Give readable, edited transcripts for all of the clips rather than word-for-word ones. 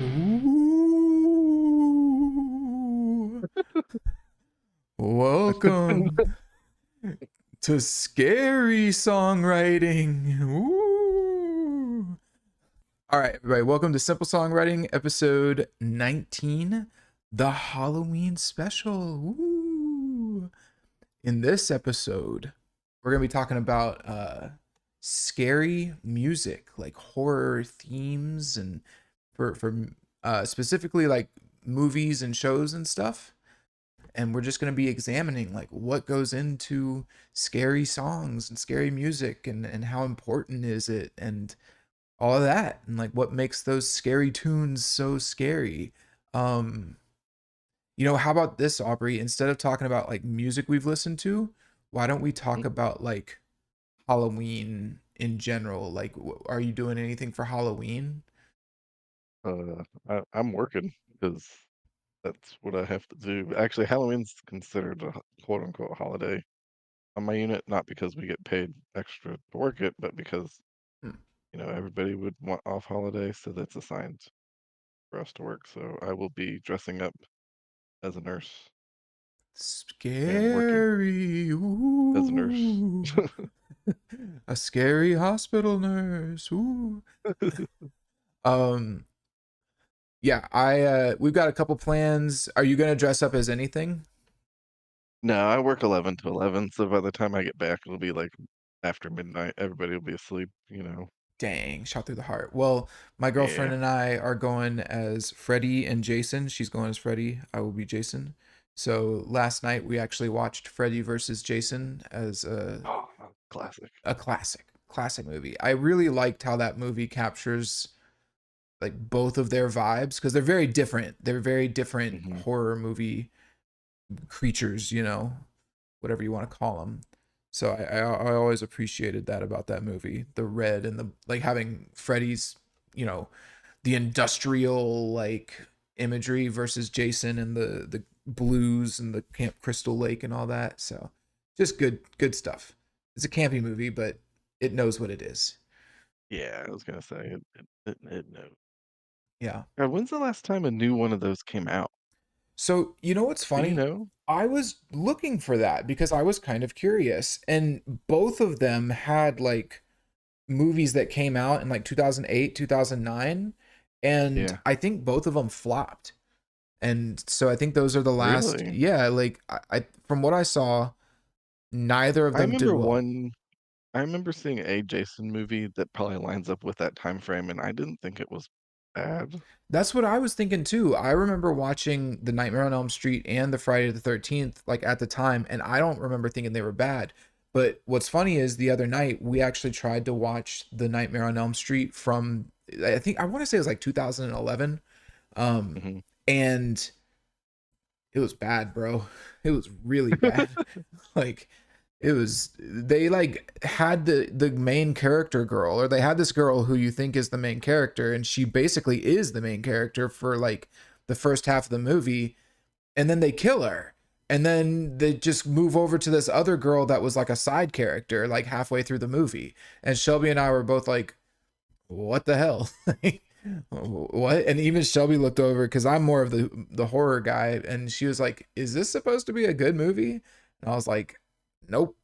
Ooh, welcome to scary songwriting. Ooh. All right, everybody, welcome to Simple Songwriting, episode 19, the Halloween special. Ooh. In this episode, we're going to be talking about scary music, like horror themes, and for specifically like movies and shows and stuff. And we're just going to be examining like what goes into scary songs and scary music, and how important is it, and all of that, and like what makes those scary tunes so scary. um how about this, Aubrey? Instead of talking about like music we've listened to, why don't we talk about like Halloween in general? Like, are you doing anything for Halloween? I'm working because that's what I have to do. Actually, Halloween's considered a quote unquote holiday on my unit, not because we get paid extra to work it, but because, Hmm. everybody would want off holiday, so that's assigned for us to work. So I will be dressing up as a nurse and working Scary. as a nurse. Ooh. A scary hospital nurse. Ooh. Um, yeah, we've got a couple plans. Are you gonna dress up as anything? No, I work 11 to 11, so by the time I get back, it'll be like after midnight. Everybody will be asleep. Dang, shot through the heart. Well, my girlfriend Yeah. and I are going as Freddy and Jason. She's going as Freddy. I will be Jason. So last night we actually watched Freddy versus Jason as Oh, classic. a classic movie. I really liked how that movie captures like both of their vibes, because they're very different. They're very different Hmm. horror movie creatures, whatever you want to call them. So I always appreciated that about that movie, the red and the like having Freddy's, you know, the industrial like imagery versus Jason and the blues and the Camp Crystal Lake and all that. So just good stuff. It's a campy movie, but it knows what it is. Yeah, I was gonna say it knows. Yeah. God, when's the last time a new one of those came out? So, you know what's Do you funny? know? I was looking for that because I was kind of curious, and both of them had like movies that came out in like 2008, 2009, and Yeah. I think both of them flopped. And so I think those are the last, Really? yeah, like I from what I saw, neither of I them did remember well. one I remember seeing a Jason movie that probably lines up with that time frame, and I didn't think it was bad. That's what I was thinking too. I remember watching The Nightmare on Elm Street and the Friday the 13th like at the time, and I don't remember thinking they were bad. But what's funny is the other night we actually tried to watch The Nightmare on Elm Street from, I think I want to say it was like 2011. Um Hmm. and it was bad, bro. It was really bad. Like it was, they like had the main character girl, or they had this girl who you think is the main character, and she basically is the main character for like the first half of the movie, and then they kill her, and then they just move over to this other girl that was like a side character like halfway through the movie. And Shelby and I were both like, what the hell? What? And even Shelby looked over, because I'm more of the horror guy, and she was like, is this supposed to be a good movie? And I was like, nope.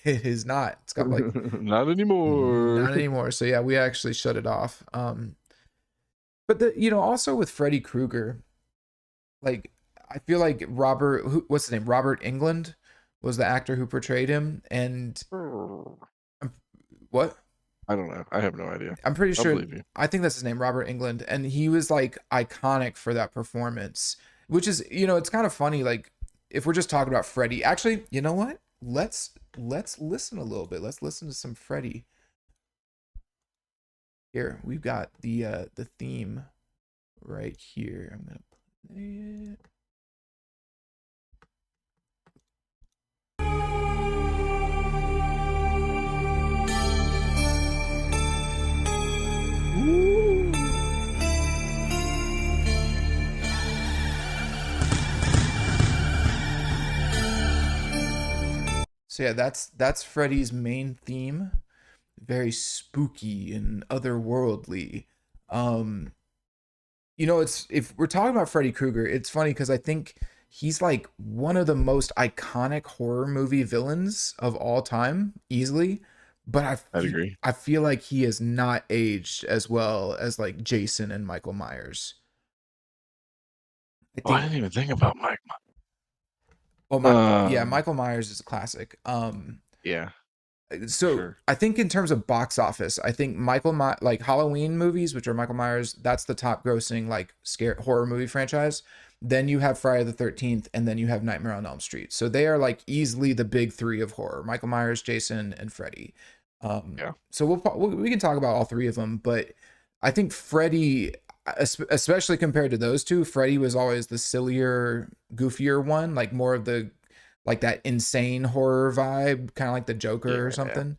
It is not. It's got like Not anymore. not anymore. So yeah, we actually shut it off. But also with Freddy Krueger, like I feel like what's his name, Robert England, was the actor who portrayed him. And I'm, what, I don't know. I have no idea. I'm pretty I'll sure, believe you. I think that's his name, Robert England, and he was like iconic for that performance. Which is, it's kind of funny. Like, if we're just talking about Freddy, actually, you know what? Let's listen a little bit. Let's listen to some Freddy. Here, we've got the theme right here. I'm gonna play it. Ooh. So yeah, that's Freddy's main theme. Very spooky and otherworldly. Um, It's if we're talking about Freddy Krueger, it's funny because I think he's like one of the most iconic horror movie villains of all time, easily. But I'd agree. I feel like he has not aged as well as like Jason and Michael Myers. I Oh, I think didn't even think about Mike. oh my yeah, Um, Michael Myers is a classic. yeah, for So sure. I think in terms of box office, I think like Halloween movies, which are Michael Myers, that's the top grossing like scare horror movie franchise. Then you have Friday the 13th, and then you have Nightmare on Elm Street. So they are like easily the big three of horror: Michael Myers, Jason, and Freddy. Yeah. So we can talk about all three of them, but I think Freddy, especially compared to those two, Freddy was always the sillier, goofier one, like more of the like that insane horror vibe, kind of like the Joker or Yeah. something.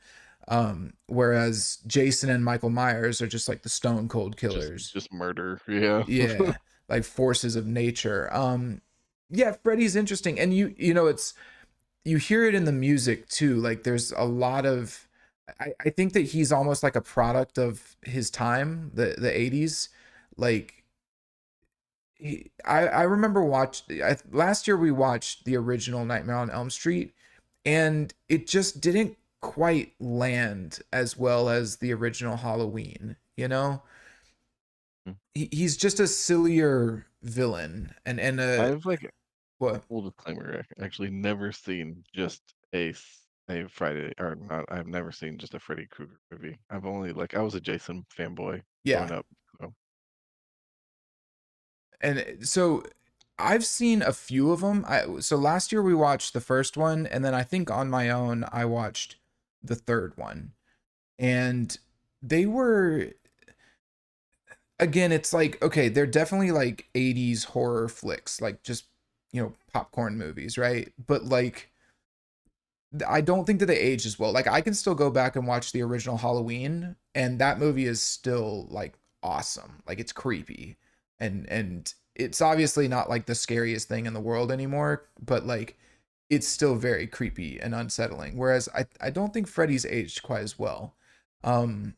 Whereas Jason and Michael Myers are just like the stone cold Just killers. just murder. Yeah. Yeah, like forces of nature. Yeah, Freddy's interesting, and you know it's you hear it in the music too. Like there's a lot of I think that he's almost like a product of his time, the 80s. Like I remember last year we watched the original Nightmare on Elm Street, and it just didn't quite land as well as the original Halloween. He's just a sillier villain, and I've like what? full disclaimer, actually never seen just a Friday or not. I've never seen just a Freddy Krueger movie. I've only like I was a Jason fanboy growing Yeah, up. So and so I've seen a few of them. So last year we watched the first one, and then I think on my own I watched the third one, and they were again. It's like okay, they're definitely like 80s horror flicks, like just popcorn movies, right? But like I don't think that they age as well. Like I can still go back and watch the original Halloween, and that movie is still like awesome. Like it's creepy, and it's obviously not like the scariest thing in the world anymore, but like it's still very creepy and unsettling. Whereas I don't think Freddy's aged quite as well. Um,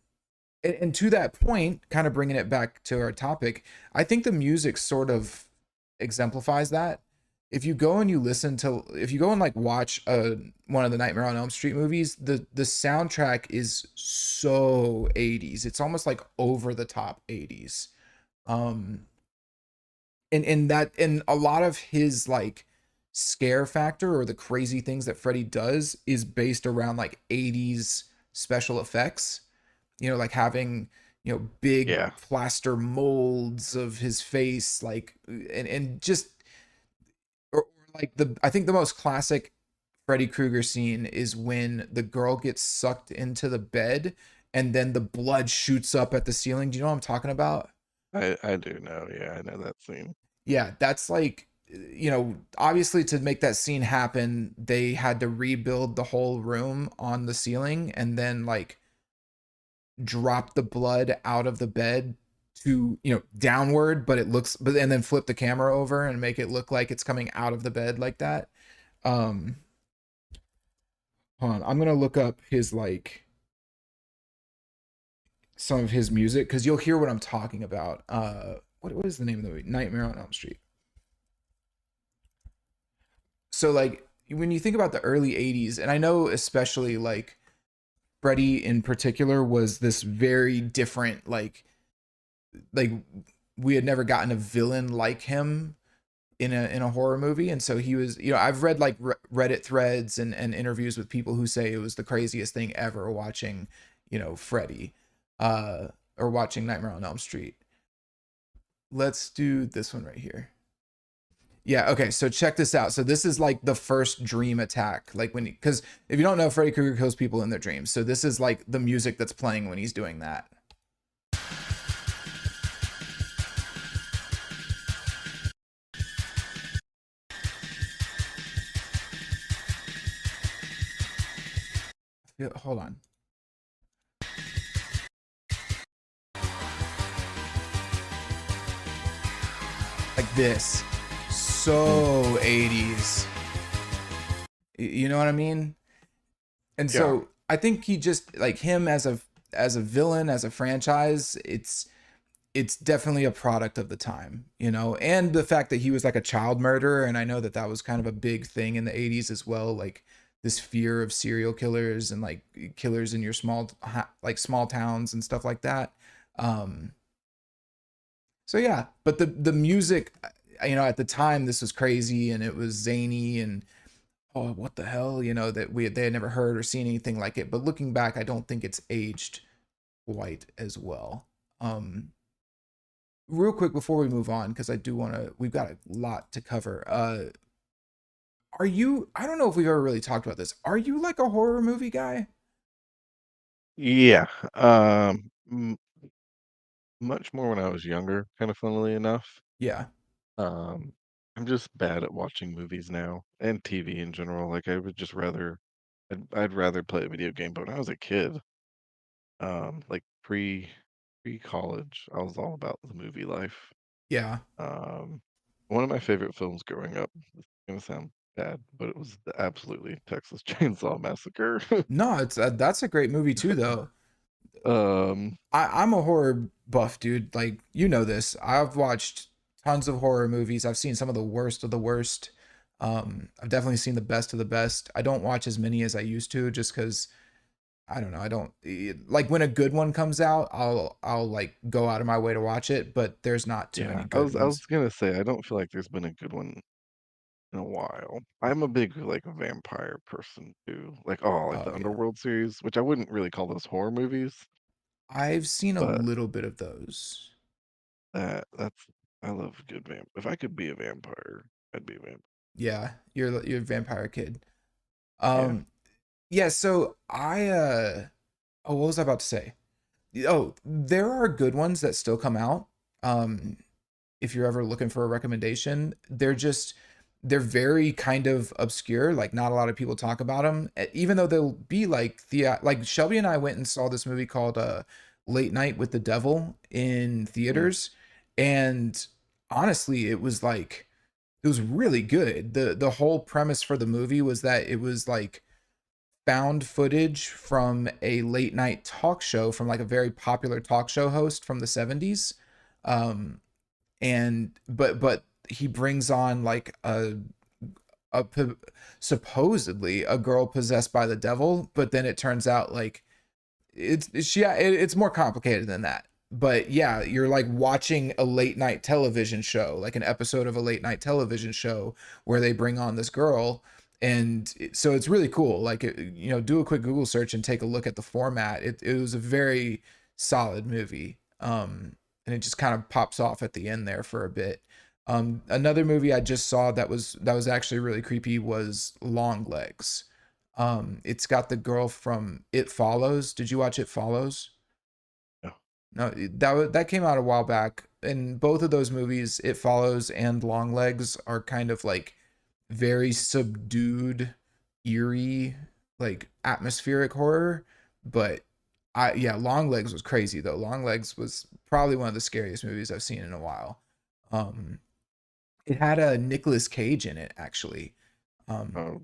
and to that point, kind of bringing it back to our topic, I think the music sort of exemplifies that. If you go and like watch one of the Nightmare on Elm Street movies, the soundtrack is so 80s. It's almost like over the top 80s. Um, and a lot of his like scare factor or the crazy things that Freddy does is based around like 80s special effects, like having big yeah, plaster molds of his face, like and just or like the I think the most classic Freddy Krueger scene is when the girl gets sucked into the bed and then the blood shoots up at the ceiling. Do you know what I'm talking about? I do know. Yeah, I know that scene. Yeah, that's like obviously to make that scene happen, they had to rebuild the whole room on the ceiling and then like drop the blood out of the bed to downward, but it looks but and then flip the camera over and make it look like it's coming out of the bed like that. um Hold on, I'm gonna look up his like some of his music because you'll hear what I'm talking about. What is the name of the movie? Nightmare on Elm Street. So like when you think about the early 80s, and I know especially like Freddy in particular was this very different like we had never gotten a villain like him in a horror movie, and so he was I've read like Reddit threads and interviews with people who say it was the craziest thing ever watching Freddy uh or watching Nightmare on Elm Street. Let's do this one right here. Yeah, okay, so check this out. So this is like the first dream attack, like when because if you don't know, Freddy Krueger kills people in their dreams, so this is like the music that's playing when he's doing that. Hold on. Like this. Mm, So 80s. You know what I mean? And yeah, so I think he just like him as a villain, as a franchise, it's it's definitely a product of the time, you know, and the fact that he was like a child murderer. And I know that that was kind of a big thing in the 80s as well. Like this fear of serial killers and like killers in your like small towns and stuff like that. Um, so yeah, but the music, you know, at the time this was crazy and it was zany and oh, what the hell, you know, that they had never heard or seen anything like it. But looking back, I don't think it's aged quite as well. Um, Real quick before we move on, because I do want to, we've got a lot to cover. Are you? I don't know if we've ever really talked about this. Are you like a horror movie guy? Yeah. Much more when I was younger, kind of funnily enough. Yeah, Um, I'm just bad at watching movies now and TV in general. Like I would just rather, I'd rather play a video game. But when I was a kid, like pre-college, I was all about the movie life. yeah. Um, one of my favorite films growing up, it's gonna sound bad, but it was absolutely Texas Chainsaw Massacre. No, it's that's a great movie too, though. Um, I'm a horror buff, dude. Like you know this. I've watched tons of horror movies. I've seen some of the worst of the worst. I've definitely seen the best of the best. I don't watch as many as I used to, just because I don't know. I don't like when a good one comes out. I'll like go out of my way to watch it, but there's not too yeah, many I good was I was ones. gonna say I don't feel like there's been a good one in a while. I'm a big like vampire person too. Like Oh the yeah, Underworld series, which I wouldn't really call those horror movies, I've seen a but little bit of those. that's I love good vamp. If I could be a vampire, I'd be a vampire. Yeah, you're a vampire kid. Yeah. Um, yeah. So oh, what was I about to say? Oh, there are good ones that still come out. Um, if you're ever looking for a recommendation, they're very kind of obscure. Like not a lot of people talk about them, even though they'll be like like Shelby and I went and saw this movie called Late Night with the Devil in Mm, theaters, and honestly, it was really good. The whole premise for the movie was that it was like found footage from a late night talk show from like a very popular talk show host from the 70s. Um, and but he brings on like a supposedly a girl possessed by the devil, but then it turns out like it's more complicated than that. But yeah, you're like watching a late night television show, like an episode of a late night television show where they bring on this girl. And so it's really cool. Like, you know, do a quick Google search and take a look at the format. It was a very solid movie. And it just kind of pops off at the end there for a bit. Another movie I just saw that was actually really creepy was Long Legs. It's got the girl from It Follows. Did you watch It Follows? no. No, that came out a while back. And both of those movies, It Follows and Long Legs, are kind of like very subdued, eerie, like atmospheric horror. But yeah, Long Legs was crazy though. Long Legs was probably one of the scariest movies I've seen in a while. Um, it had a Nicolas Cage in it actually. Um, Oh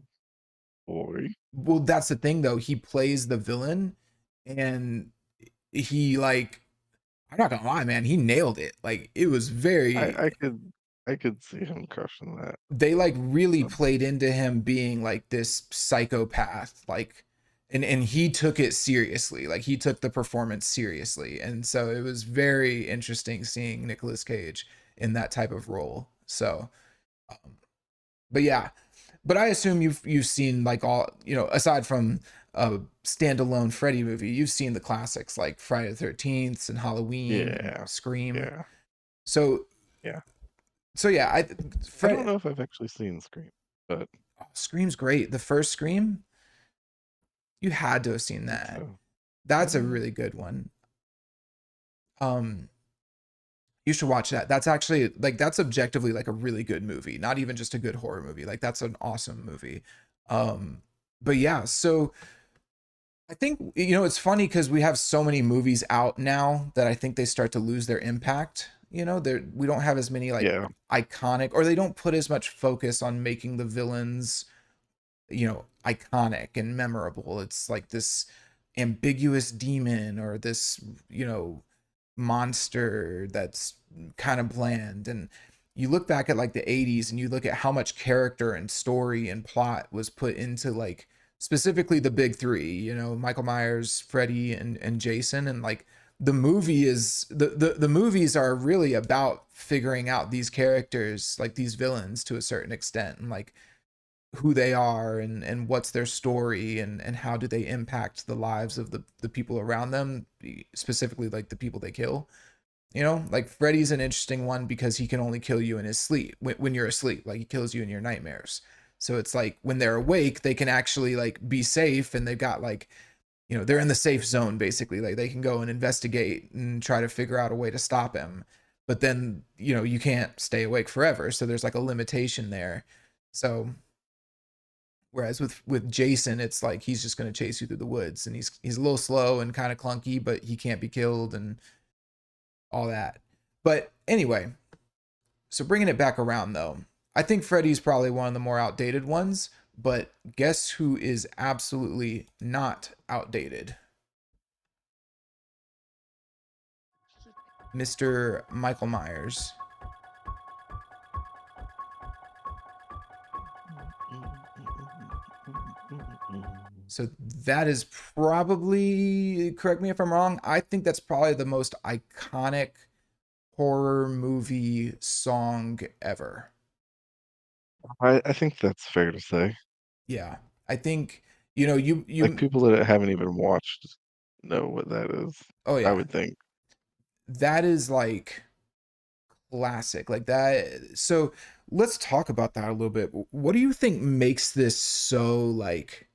boy. well, that's the thing though. He plays the villain, and he like I'm not gonna lie, man, he nailed it. Like it was very I could I could see him crushing that. they like really Um, played into him being like this psychopath, like and he took it seriously. Like he took the performance seriously. And so it was very interesting seeing Nicolas Cage in that type of role. So um, but yeah, but I assume you've seen like all, you know, aside from a standalone Freddy movie, you've seen the classics like Friday the 13th and Halloween and yeah. Scream. Yeah. So Yeah. so yeah, I don't Fred know if I've actually seen Scream, but oh, Scream's great. The first Scream, you had to have I seen think that. so. That's a Uh, really good one. Um you should watch that. That's actually like that's objectively like a really good movie, not even just a good horror movie. Like that's an awesome movie. Um but yeah, so I think you know it's funny because we have so many movies out now that I think they start to lose their impact. You know, we don't have as many like yeah. iconic, or they don't put as much focus on making the villains, you know, iconic and memorable. It's like this ambiguous demon or this, you know, monster that's kind of bland. And you look back at like the 80s and you look at how much character and story and plot was put into like specifically the big three, you know, Michael Myers, Freddy, and Jason. And like the movies are really about figuring out these characters, like these villains to a certain extent, and like who they are and what's their story and how do they impact the lives of the people around them, specifically like the people they kill. You know, like Freddy's an interesting one because he can only kill you in his sleep when you're asleep. Like he kills you in your nightmares. So it's like when they're awake, they can actually like be safe and they've got like, you know, they're in the safe zone basically. Like they can go and investigate and try to figure out a way to stop him. But then, you know, you can't stay awake forever. So there's like a limitation there. So whereas with Jason, it's like he's just going to chase you through the woods and he's a little slow and kind of clunky, but he can't be killed and all that. But anyway, so bringing it back around though, I think Freddy's probably one of the more outdated ones, but guess who is absolutely not outdated? Mr. Michael Myers. So that is probably, correct me if I'm wrong, I think that's probably the most iconic horror movie song ever. I think that's fair to say. Yeah. I think, you know, Like you people that haven't even watched know what that is. oh I yeah. would think. That is like classic. Like that. So let's talk about that a little bit. What do you think makes this so like,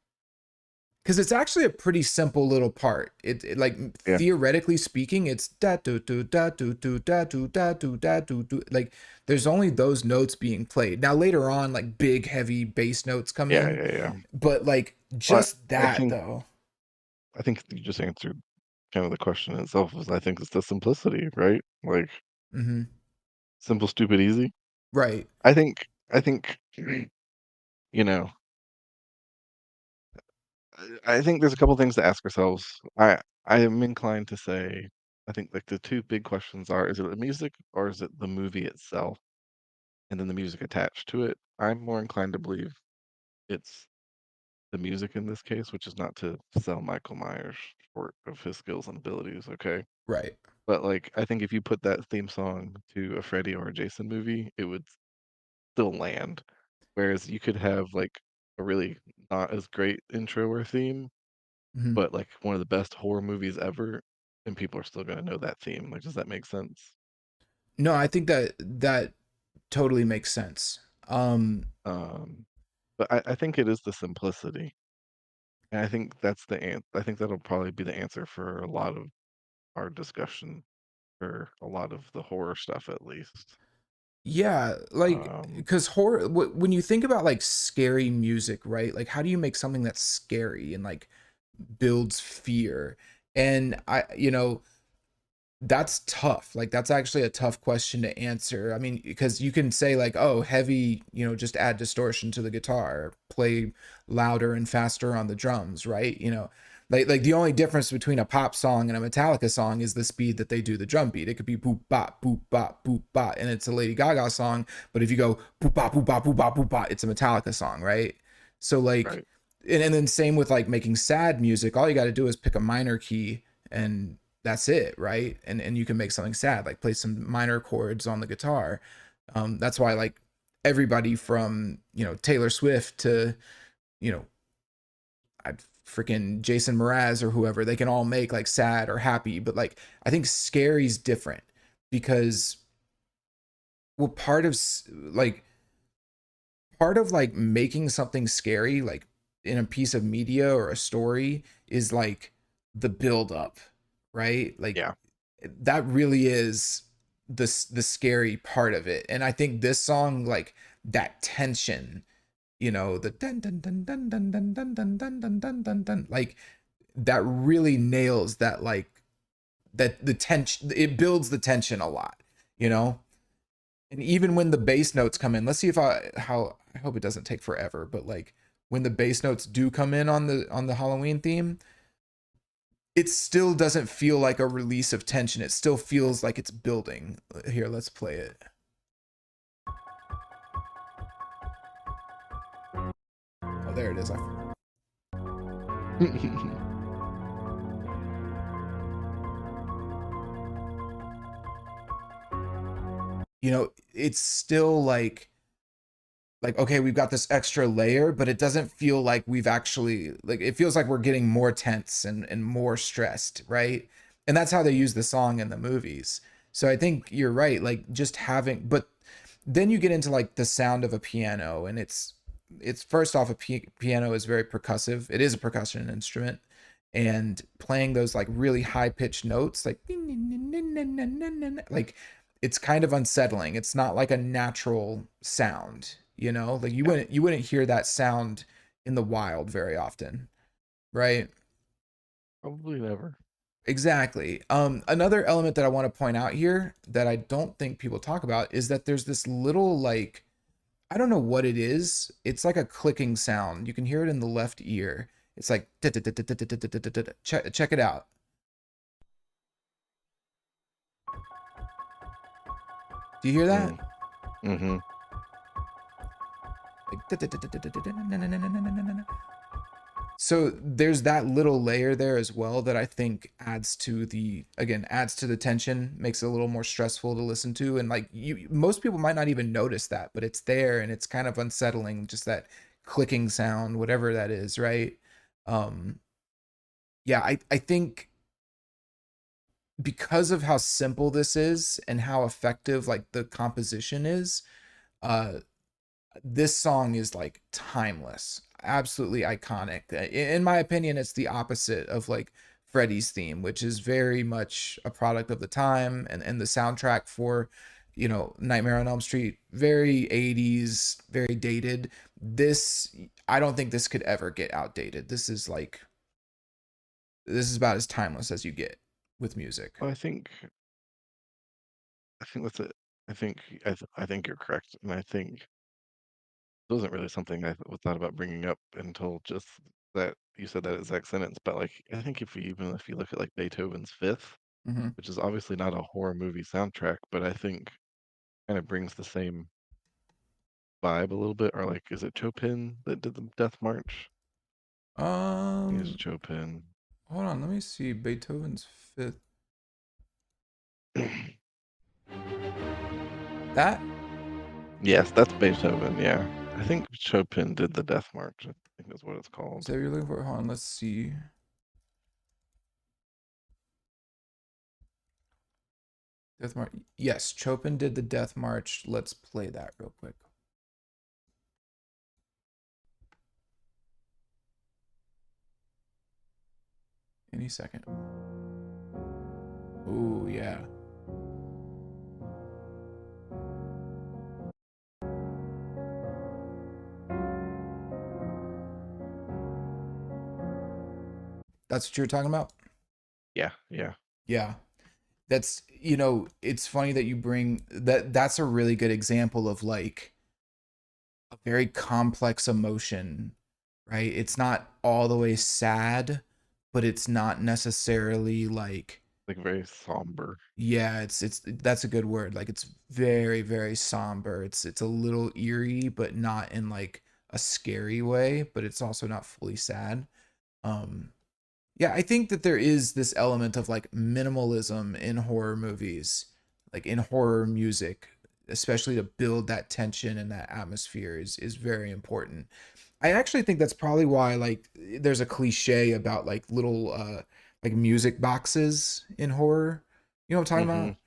because it's actually a pretty simple little part. It like Yeah, theoretically speaking, it's da do do da do do da do da do da do do. Like there's only those notes being played. Now later on, like big heavy bass notes come yeah, in, yeah, yeah. but like But just I that think though. I think you just answered kind of the question itself. Is I think it's the simplicity, right? Like Mm-hmm. simple, stupid, easy. Right. I think you know I think there's a couple things to ask ourselves. I am inclined to say I think like the two big questions are: is it the music or is it the movie itself, and then the music attached to it? I'm more inclined to believe it's the music in this case, which is not to sell Michael Myers short of his skills and abilities, okay? Right. But like I think if you put that theme song to a Freddy or a Jason movie, it would still land. Whereas you could have like a really not as great intro or theme, Mm-hmm. but like one of the best horror movies ever, and people are still gonna know that theme. Like, does that make sense? No, I think that totally makes sense. Um, but I think it is the simplicity, and I think that's I think that'll probably be the answer for a lot of our discussion, for a lot of the horror stuff, at least. Yeah, like Um, because horror. When you think about like scary music, right? Like, how do you make something that's scary and like builds fear? And you know, that's tough. Like that's actually a tough question to answer. I mean, because you can say like, oh, heavy, you know, just add distortion to the guitar, play louder and faster on the drums, right? You know, like the only difference between a pop song and a Metallica song is the speed that they do the drum beat. It could be boop bop boop bop, and it's a Lady Gaga song. But if you go boop bop boop bop, it's a Metallica song, right? So like, right, and then same with like making sad music. All you got to do is pick a minor key and that's it, right? And you can make something sad, like play some minor chords on the guitar. That's why like everybody from, you know, Taylor Swift to, you know, I freaking Jason Mraz or whoever, they can all make like sad or happy, but like I think scary's different because well like part of like making something scary like in a piece of media or a story is like the build up, right? Like yeah, that really is the scary part of it. And I think this song like that tension, you know, the dun dun dun dun dun dun dun dun dun dun dun dun dun, like that really nails that like that the tension, it builds the tension a lot, you know. And even when the bass notes come in, let's see if I hope it doesn't take forever, but like when the bass notes do come in on the Halloween theme, it still doesn't feel like a release of tension. It still feels like it's building. Here, let's play it. Oh, there it is. It's still like okay, we've got this extra layer, but it doesn't feel like we've actually like it feels like we're getting more tense and more stressed, right? And that's how they use the song in the movies. So I think you're right, like just having but then you get into like the sound of a piano, and it's first off, piano is very percussive. It is a percussion instrument, and playing those like really high pitched notes like it's kind of unsettling. It's not like a natural sound, like Yeah, you wouldn't hear that sound in the wild very often, right? probably never. Exactly. Another element that I want to point out here that I don't think people talk about is that there's this little like I don't know what it is. It's like a clicking sound. You can hear it in the left ear. It's like check it out. Do you hear that? Mm. Mm-hmm. Like so there's that little layer there as well that I think adds to the tension, makes it a little more stressful to listen to, and like you most people might not even notice that, but it's there and it's kind of unsettling, just that clicking sound, whatever that is, right? Um yeah, I think because of how simple this is and how effective like the composition is, uh this song is like timeless, absolutely iconic. In my opinion, it's the opposite of like Freddie's theme, which is very much a product of the time, and the soundtrack for, Nightmare on Elm Street, very 80s, very dated. This, I don't think this could ever get outdated. This is about as timeless as you get with music. Well, I think that's it. I think you're correct, and I think it wasn't really something was thought about bringing up until just that you said that exact sentence. But like, I think if you look at like Beethoven's Fifth, Mm-hmm. which is obviously not a horror movie soundtrack, but I think kind of brings the same vibe a little bit. Or like, is it Chopin that did the Death March? I think it's Um, Chopin. Hold on, let me see Beethoven's Fifth. That Yes, that's Beethoven. Yeah, I think Chopin did the Death March. I think that's what it's is called. that what you're looking for? Hold on, let's see. Death March. Yes, Chopin did the Death March. Let's play that real quick. Any second. Ooh, yeah. That's what you're talking about? Yeah, yeah. Yeah. That's, it's funny that you bring that's a really good example of like a very complex emotion, right? It's not all the way sad, but it's not necessarily like Like very somber. yeah, it's that's a good word. Like it's very, very somber. It's a little eerie, but not in like a scary way, but it's also not fully sad. Um yeah, I think that there is this element of like minimalism in horror movies, like in horror music, especially to build that tension and that atmosphere is very important. I actually think that's probably why like there's a cliche about like little like music boxes in horror. You know what I'm talking Mm-hmm. about?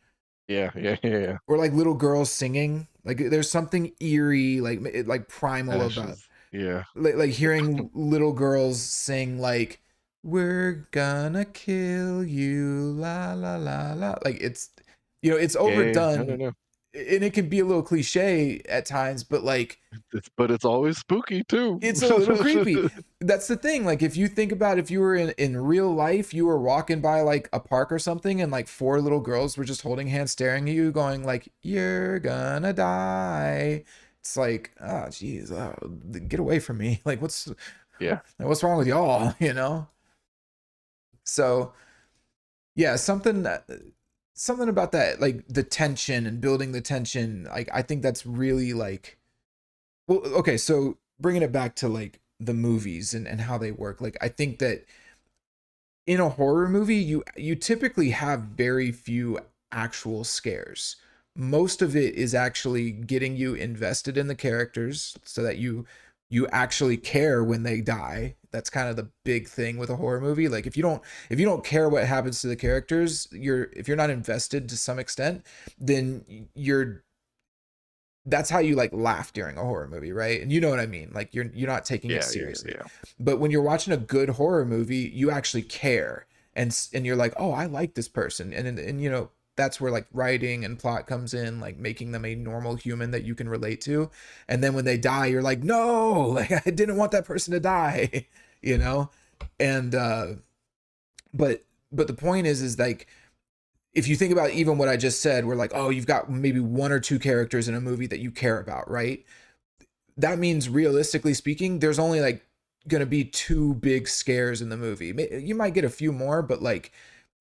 Yeah, yeah, yeah, yeah. Or like little girls singing. Like there's something eerie, like primal about Ashes. Yeah. like hearing little girls sing like "We're gonna kill you, la la la la." Like it's Yeah, yeah, yeah. No, no, overdone, no. and it can be a little cliche at times, but like But it's always spooky too. it's a little creepy. That's the thing. Like if you think about if you were in real life, you were walking by like a park or something, and like four little girls were just holding hands, staring at you, going like, "You're gonna die." It's like, oh geez, get away from me. Like Yeah. what's wrong with y'all? So yeah, something about that, like the tension and building the tension. Like I think that's really like, well, okay, so bringing it back to like the movies and how they work. Like I think that in a horror movie, you typically have very few actual scares. Most of it is actually getting you invested in the characters so that you actually care when they die. That's kind of the big thing with a horror movie. Like if you don't care what happens to the characters, if you're not invested to some extent, then you're that's how you like laugh during a horror movie, right? And you know what I mean? Like you're not taking it Yeah, yeah, seriously. yeah. But when you're watching a good horror movie, you actually care and you're like, "Oh, I like this person." And you know, that's where like writing and plot comes in, like making them a normal human that you can relate to. And then when they die, you're like, "No, like I didn't want that person to die." You know? And but but the point is like if you think about even what I just said, we're like, oh, you've got maybe one or two characters in a movie that you care about, right? That means realistically speaking, there's only like going to be two big scares in the movie. You might get a few more, but like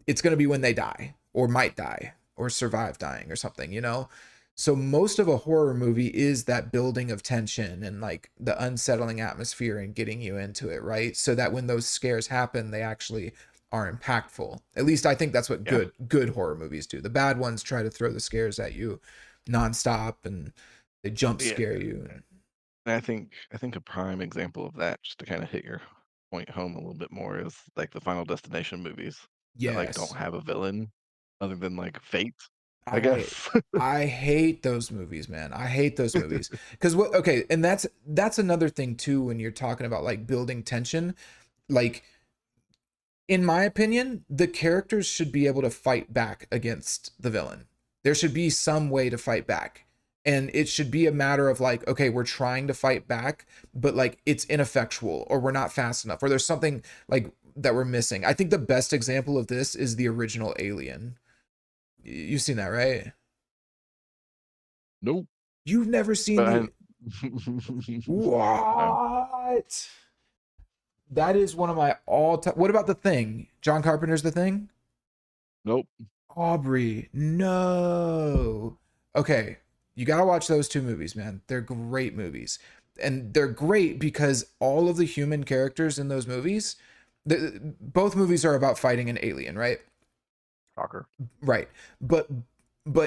it's going to be when they die or might die or survive dying or something, you know? So most of a horror movie is that building of tension and like the unsettling atmosphere and getting you into it, right? So that when those scares happen, they actually are impactful. At least I think that's what Yeah. good horror movies do. The bad ones try to throw the scares at you nonstop and they jump Yeah. scare you. And I think a prime example of that, just to kind of hit your point home a little bit more, is like the Final Destination movies that like don't Yes. have a villain other than like fate, I I guess. I hate those movies, man. I hate those movies. Cuz what okay, and that's another thing too when you're talking about like building tension. Like in my opinion, the characters should be able to fight back against the villain. There should be some way to fight back. And it should be a matter of like, okay, we're trying to fight back, but like it's ineffectual or we're not fast enough or there's something like that we're missing. I think the best example of this is the original Alien. You've seen that, right? Nope. You've never seen But I the no. what? That is one of my all time. What about The Thing? John Carpenter's The Thing? Nope. Aubrey, no. Okay, you gotta watch those two movies, man. They're great movies. And they're great because all of the human characters in those movies, both movies are about fighting an alien, right? Shocker. Right. But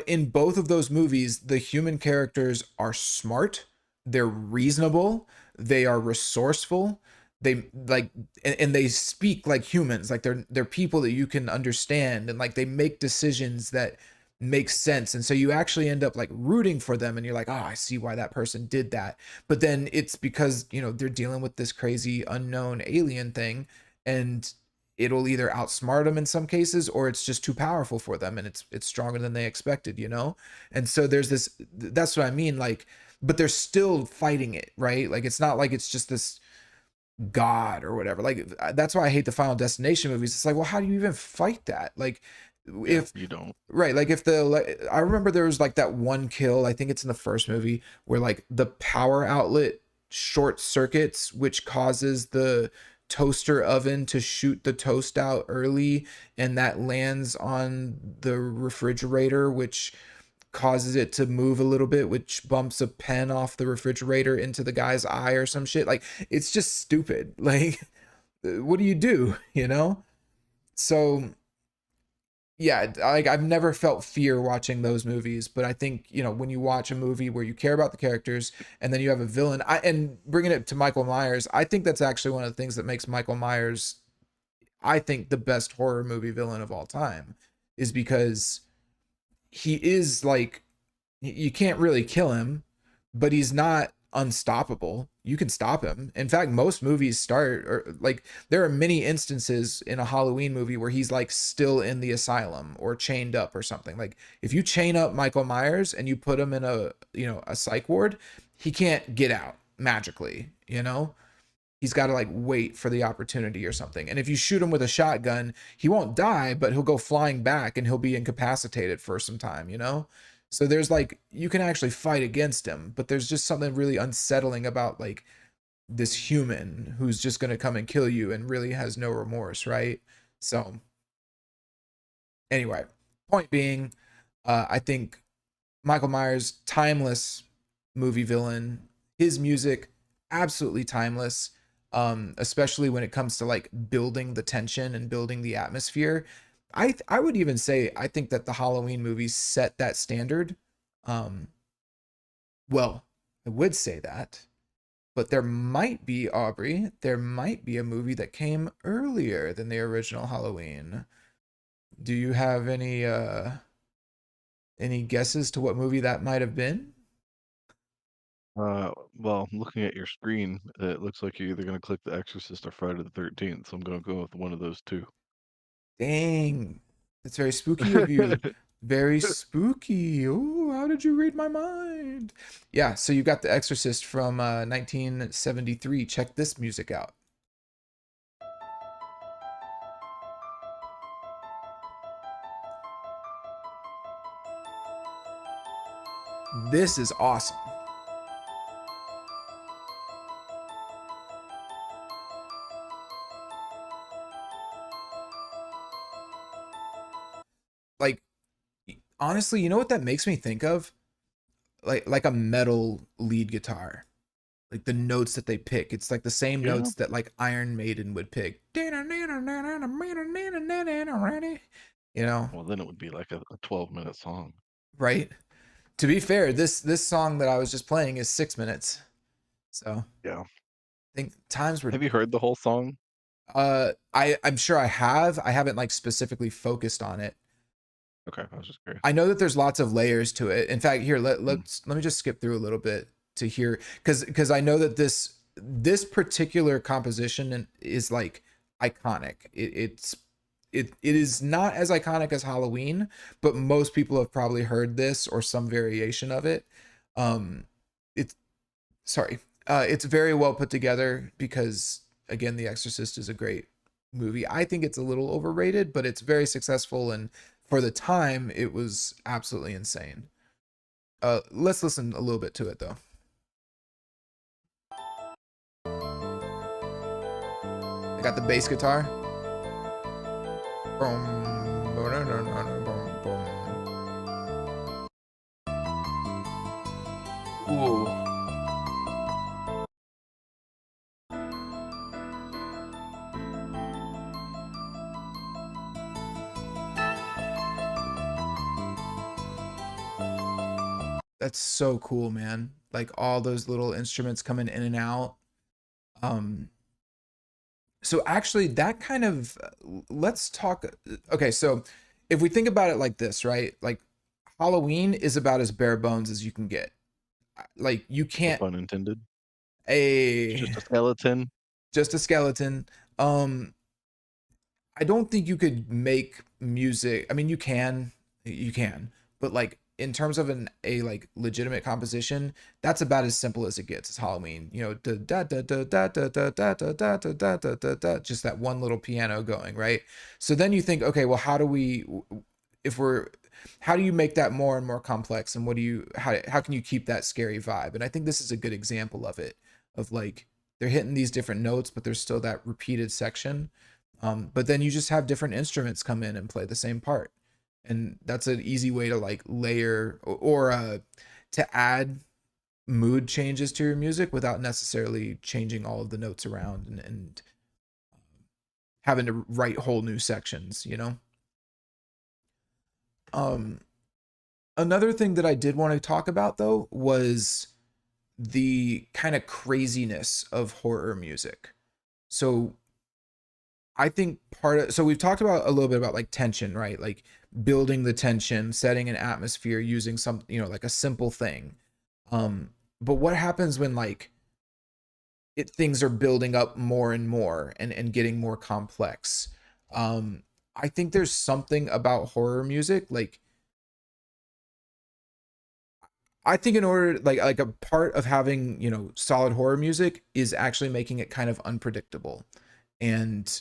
in both of those movies, the human characters are smart, they're reasonable, they are resourceful. They like and they speak like humans, like they're people that you can understand and like they make decisions that make sense. And so you actually end up like rooting for them and you're like, "Oh, I see why that person did that." But then it's because, you know, they're dealing with this crazy unknown alien thing and it'll either outsmart them in some cases or it's just too powerful for them and it's stronger than they expected, you know. And so there's this, that's what I mean, like, but they're still fighting it, right? Like it's not like it's just this god or whatever. Like that's why I hate the Final Destination movies. It's like, well, how do you even fight that? Like Yeah, if you don't. right, like if I remember there was like that one kill, I think it's in the first movie, where like the power outlet short circuits, which causes the toaster oven to shoot the toast out early, and that lands on the refrigerator, which causes it to move a little bit, which bumps a pen off the refrigerator into the guy's eye or some shit. Like it's just stupid. Like what do you do, you know? So yeah, like I've never felt fear watching those movies, but I think, you know, when you watch a movie where you care about the characters and then you have a villain, and bringing it to Michael Myers, I think that's actually one of the things that makes Michael Myers, I think, the best horror movie villain of all time, is because he is like, you can't really kill him, but he's not unstoppable. You can stop him. In fact, most movies start, or like there are many instances in a Halloween movie where he's like still in the asylum or chained up or something. Like if you chain up Michael Myers and you put him in a, you know, a psych ward, he can't get out magically, you know? He's got to like wait for the opportunity or something. And if you shoot him with a shotgun, he won't die, but he'll go flying back and he'll be incapacitated for some time, you know? So there's like, you can actually fight against him, but there's just something really unsettling about like this human who's just going to come and kill you and really has no remorse, right? So anyway, point being, I think Michael Myers, timeless movie villain. His music, absolutely timeless. Especially when it comes to like building the tension and building the atmosphere. I would even say I think that the Halloween movies set that standard. Um, well, I would say that, but there might be, Aubrey, there might be a movie that came earlier than the original Halloween. Do you have any guesses to what movie that might have been? Well, looking at your screen, it looks like you're either gonna click The Exorcist or Friday the 13th, so I'm gonna go with one of those two. Dang, that's very spooky of you. Very spooky. Oh, how did you read my mind? Yeah, so you got The Exorcist from 1973. Check this music out. This is awesome. Like, honestly, you know what that makes me think of? Like a metal lead guitar. Like the notes that they pick. It's like the same Yeah? notes that like Iron Maiden would pick. You know, Well, then it would be like a 12-minute song. right? To be fair, this song that I was just playing is 6 minutes. So I Yeah. think times were Have you heard the whole song? I'm sure I have. I haven't like specifically focused on it. Okay, I was just curious. I know that there's lots of layers to it. In fact, here Mm. let me just skip through a little bit to hear because I know that this particular composition is like iconic. It is not as iconic as Halloween, but most people have probably heard this or some variation of it. It's sorry. It's very well put together because again, The Exorcist is a great movie. I think it's a little overrated, but it's very successful and for the time it was absolutely insane. Let's listen a little bit to it though. I got the bass guitar. Boom, boom, boom, boom. Ooh, that's so cool, man. Like all those little instruments coming in and out. Um, so actually that kind of let's talk okay, so if we think about it like this, right? Like Halloween is about as bare bones as you can get. Like you No can't pun intended. It's a just a skeleton. just a skeleton. I don't think you could make music. I mean, you can, but like in terms of a like legitimate composition, that's about as simple as it gets. It's Halloween, you know, da da da da da da da da da da da da da da, just that one little piano going, right? So then you think, okay, well, if we're, how do you make that more and more complex, and what do you, how can you keep that scary vibe? And I think this is a good example of it, of like they're hitting these different notes, but there's still that repeated section but then you just have different instruments come in and play the same part. And that's an easy way to like layer or to add mood changes to your music without necessarily changing all of the notes around and having to write whole new sections, you know? Um, Another thing that I did want to talk about though was the kind of craziness of horror music. So I think so we've talked about a little bit about like tension, right? Like building the tension, setting an atmosphere using some, you know, like a simple thing. But what happens when like things are building up more and more and getting more complex? Um I think there's something about horror music like I think in order like a part of having, you know, solid horror music is actually making it kind of unpredictable. And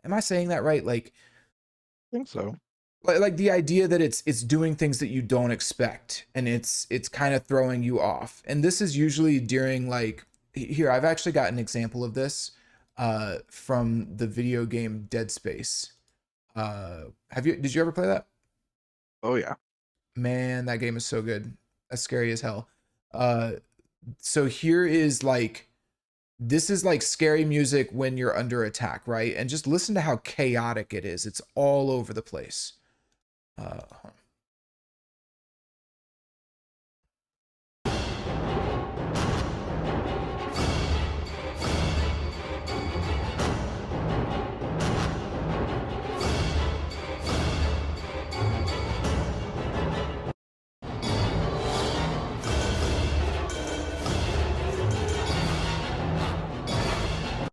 am I saying that right? I think so. Like the idea that it's doing things that you don't expect and it's kind of throwing you off. And this is usually during like here I've actually got an example of this. from the video game Dead Space. Did you ever play that? Oh yeah. Man, that game is so good. That's scary as hell. Uh, so here is like this is like scary music when you're under attack, right? And just listen to how chaotic it is. It's all over the place. Uh,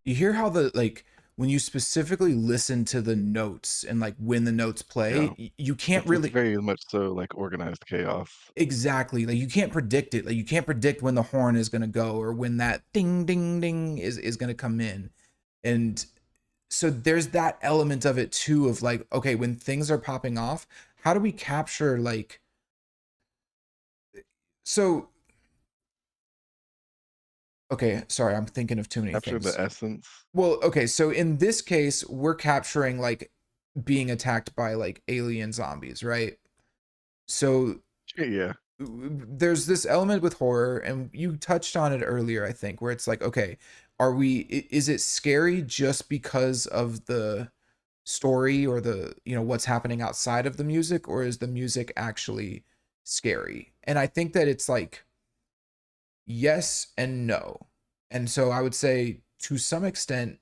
you hear how the like when you specifically listen to the notes and like when the notes Yeah. play, you can't It's really very much so like organized chaos. exactly like you can't predict it. Like you can't predict when the horn is gonna go or when that ding ding ding is gonna come in. And so there's that element of it too of like, okay, when things are popping off, how do we capture like so okay, sorry, I'm thinking of too many Capture the things. essence. Well, okay, so in this case, we're capturing like being attacked by like alien zombies, right? So Yeah. there's this element with horror, and you touched on it earlier, I think, where it's like, okay, is it scary just because of the story or the, what's happening outside of the music, or is the music actually scary? And I think that it's like yes and no. And so I would say to some extent,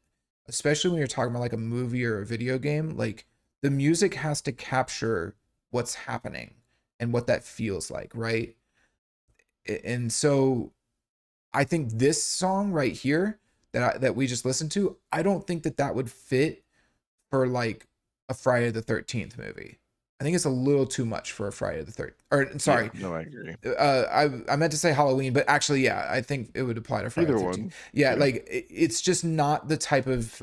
especially when you're talking about like a movie or a video game, like the music has to capture what's happening and what that feels like, right? And so I think this song right here that we just listened to, I don't think that that would fit for like a Friday the 13th movie. I think it's a little too much for a Friday the 13th. Or Yeah. sorry, No, I agree. I meant to say Halloween, but actually, yeah, I think it would apply to Friday the Either 13th. one. Yeah, Yeah. like it's just not the type of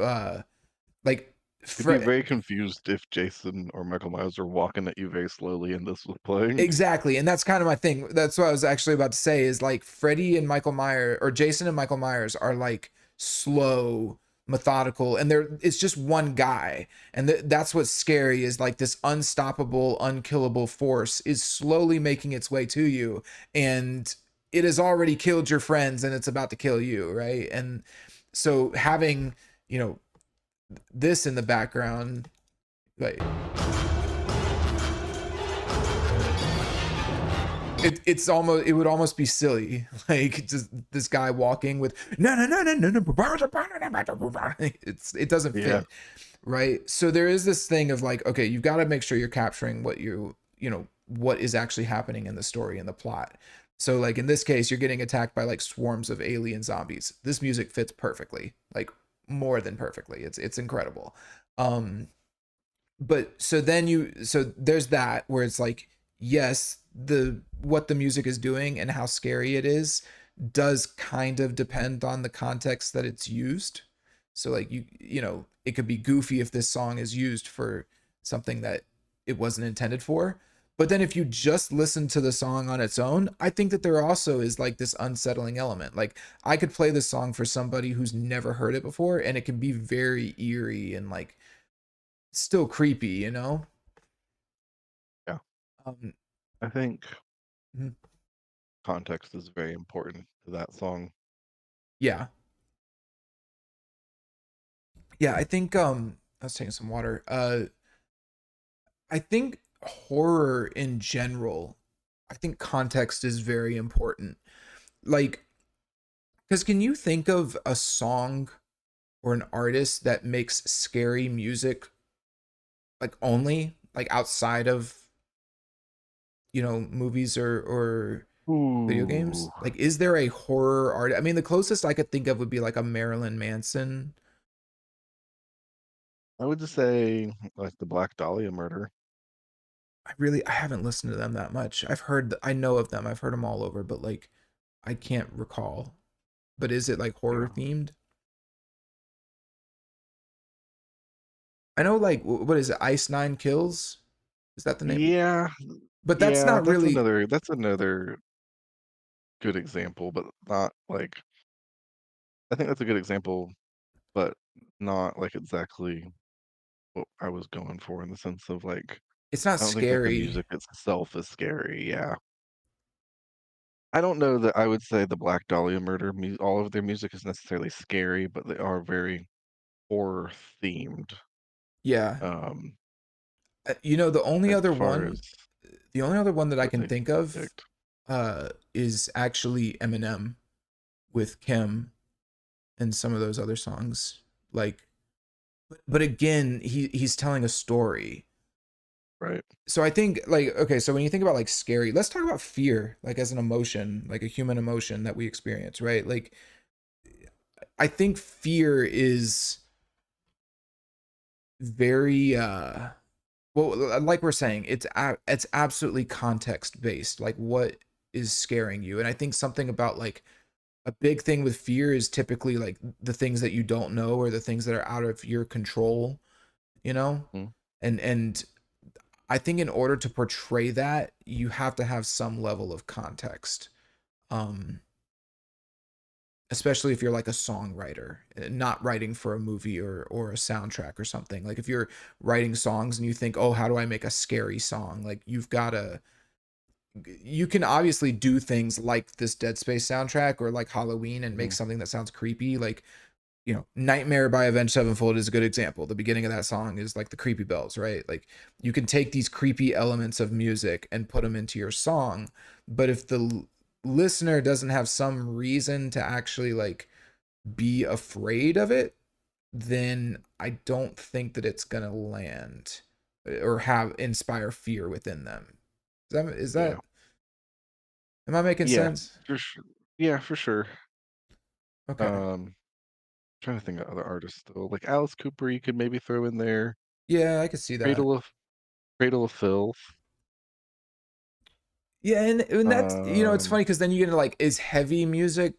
like I'd be Fre- very confused if Jason or Michael Myers are walking at you very slowly and this was playing. exactly, and that's kind of my thing. That's what I was actually about to say is like Freddy and Michael Myers or Jason and Michael Myers are like slow, methodical, and it's just one guy, and that's what's scary is like this unstoppable, unkillable force is slowly making its way to you, and it has already killed your friends, and it's about to kill you, right? And so having you know this in the background, like it would almost be silly like just this guy walking with no no no no no no it doesn't Yeah. fit, right? So there is this thing of like, okay, you've got to make sure you're capturing what what is actually happening in the story and the plot. So like in this case, you're getting attacked by like swarms of alien zombies. This music fits perfectly, like more than perfectly. It's incredible. um but so there's that where it's like yes, the what the music is doing and how scary it is does kind of depend on the context that it's used. So like it could be goofy if this song is used for something that it wasn't intended for. But then if you just listen to the song on its own, I think that there also is like this unsettling element. Like I could play this song for somebody who's never heard it before and it can be very eerie and like still creepy. Yeah. Um, I think mhm. context is very important to that song. Yeah. Yeah, I think I was taking some water. I think horror in general, I think context is very important. Like, because can you think of a song or an artist that makes scary music like only like outside of movies or video games? Ooh. Like, is there a horror art? I mean, the closest I could think of would be like a Marilyn Manson. I would just say like the Black Dahlia murder. I haven't listened to them that much. I know of them. I've heard them all over, but like I can't recall. But is it like horror Yeah. themed? I know like what is it? Ice Nine Kills? Is that the name? Yeah. But that's Yeah, not really that's another good example, but not like I think that's a good example but not like exactly what I was going for in the sense of like It's not I don't think like the scary. music itself is scary. Yeah. I don't know that I would say the Black Dahlia murder, all of their music is necessarily scary, but they are very horror themed. Yeah. Um, You know, as far as the only other one that I what can they think of depict, is actually Eminem with Kim and some of those other songs. Like, but again, he's telling a story. right? So I think like okay, so when you think about like scary, let's talk about fear, like as an emotion, like a human emotion that we experience, right? Like I think fear is very well like we're saying, it's absolutely context based. Like what is scaring you? And I think something about like a big thing with fear is typically like the things that you don't know or the things that are out of your control, you know? Mm, And I think in order to portray that, you have to have some level of context. Um, Especially if you're like a songwriter, not writing for a movie or a soundtrack or something. Like if you're writing songs and you think, "Oh, how do I make a scary song?" Like you can obviously do things like this Dead Space soundtrack or like Halloween and make mhm, something that sounds creepy. Like, you know, Nightmare by Avenged Sevenfold is a good example. The beginning of that song is like the creepy bells, right? Like you can take these creepy elements of music and put them into your song, but if the listener doesn't have some reason to actually like be afraid of it, then I don't think that it's gonna land or have inspire fear within them. yeah, Am I making yeah, sense? for sure. Yeah, for sure. Okay. Um, trying to think of other artists though, like Alice Cooper, you could maybe throw in there. Yeah, I could see that. Cradle of Cradle of Filth. Yeah, and that's you know it's Um, funny because then you get into like is heavy music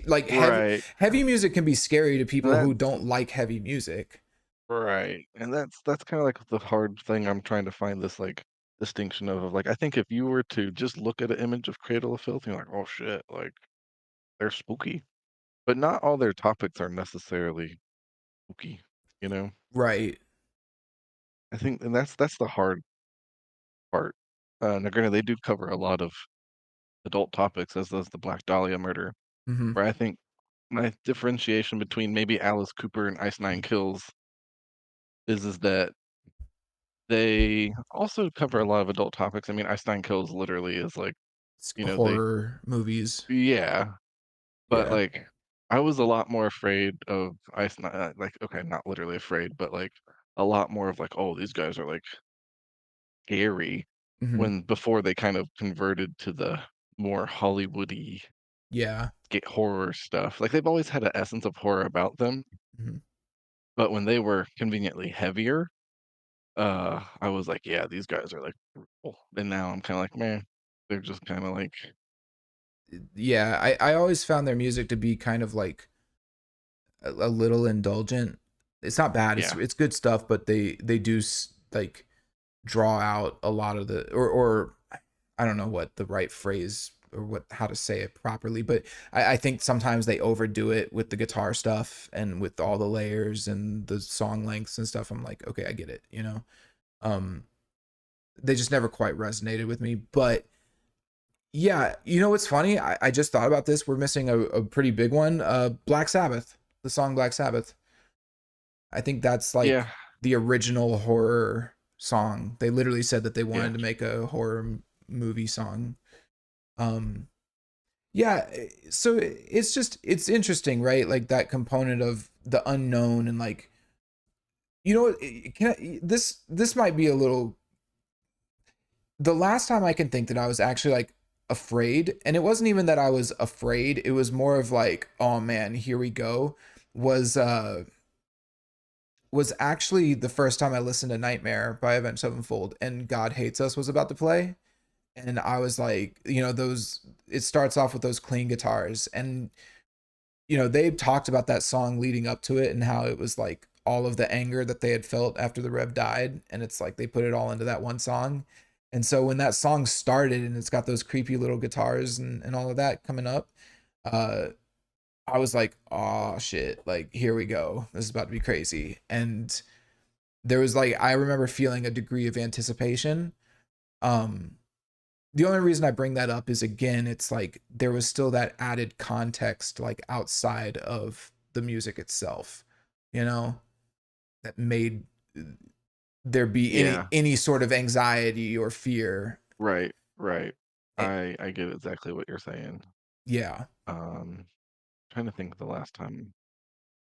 like right. heavy music can be scary to And people who that's don't like heavy music. right. And that's kind of like the hard thing I'm trying to find this like distinction of like I think if you were to just look at an image of Cradle of Filth, you're like, oh shit, like they're spooky. But not all their topics are necessarily spooky, you know? Right. I think and that's the hard part. Now granted they do cover a lot of adult topics as does the Black Dahlia murder, Hmm. where I think my differentiation between maybe Alice Cooper and Ice Nine Kills is that they also cover a lot of adult topics. I mean, Ice Nine Kills literally is like, they Horror movies. yeah, but Yeah. like I was a lot more afraid of Ice Nine, like okay, not literally afraid, but like a lot more of like, oh, these guys are like scary Hmm. when before they kind of converted to the more Hollywoody Yeah. get horror stuff. Like they've always had an essence of horror about them, Hmm. but when they were conveniently heavier, I was like, yeah, these guys are like brutal. And now I'm kind of like, man, they're just kind of like, Yeah, I always found their music to be kind of like a little indulgent. It's not bad. yeah, It's good stuff, but they do like draw out a lot of the or I don't know what the right phrase or what how to say it properly, but I think sometimes they overdo it with the guitar stuff and with all the layers and the song lengths and stuff. I'm like, okay, I get it, you know. Um, they just never quite resonated with me. But yeah, you know what's funny? I just thought about this. We're missing a pretty big one. Black Sabbath, the song Black Sabbath. I think that's yeah, like the original horror song. They literally said that they yeah, wanted to make a horror movie song. Um, yeah, so it's just it's interesting, right? Like that component of the unknown and like you know this might be a little the last time I can think that I was actually like afraid, and it wasn't even that I was afraid, it was more of like, oh man, here we go, was was actually the first time I listened to Nightmare by Avenged Sevenfold and God Hates Us was about to play. And I was like, you know, those it starts off with those clean guitars. And, you know, they talked about that song leading up to it and how it was like all of the anger that they had felt after the Rev died. And it's like they put it all into that one song. And so when that song started and it's got those creepy little guitars and all of that coming up, uh, I was like, oh shit, like here we go. This is about to be crazy. And there was like I remember feeling a degree of anticipation. Um the only reason I bring that up is again, it's like there was still that added context like outside of the music itself, you know, that made there be Yeah, any sort of anxiety or fear. right, right. Eh, I get exactly what you're saying. yeah. Um, trying to think of the last time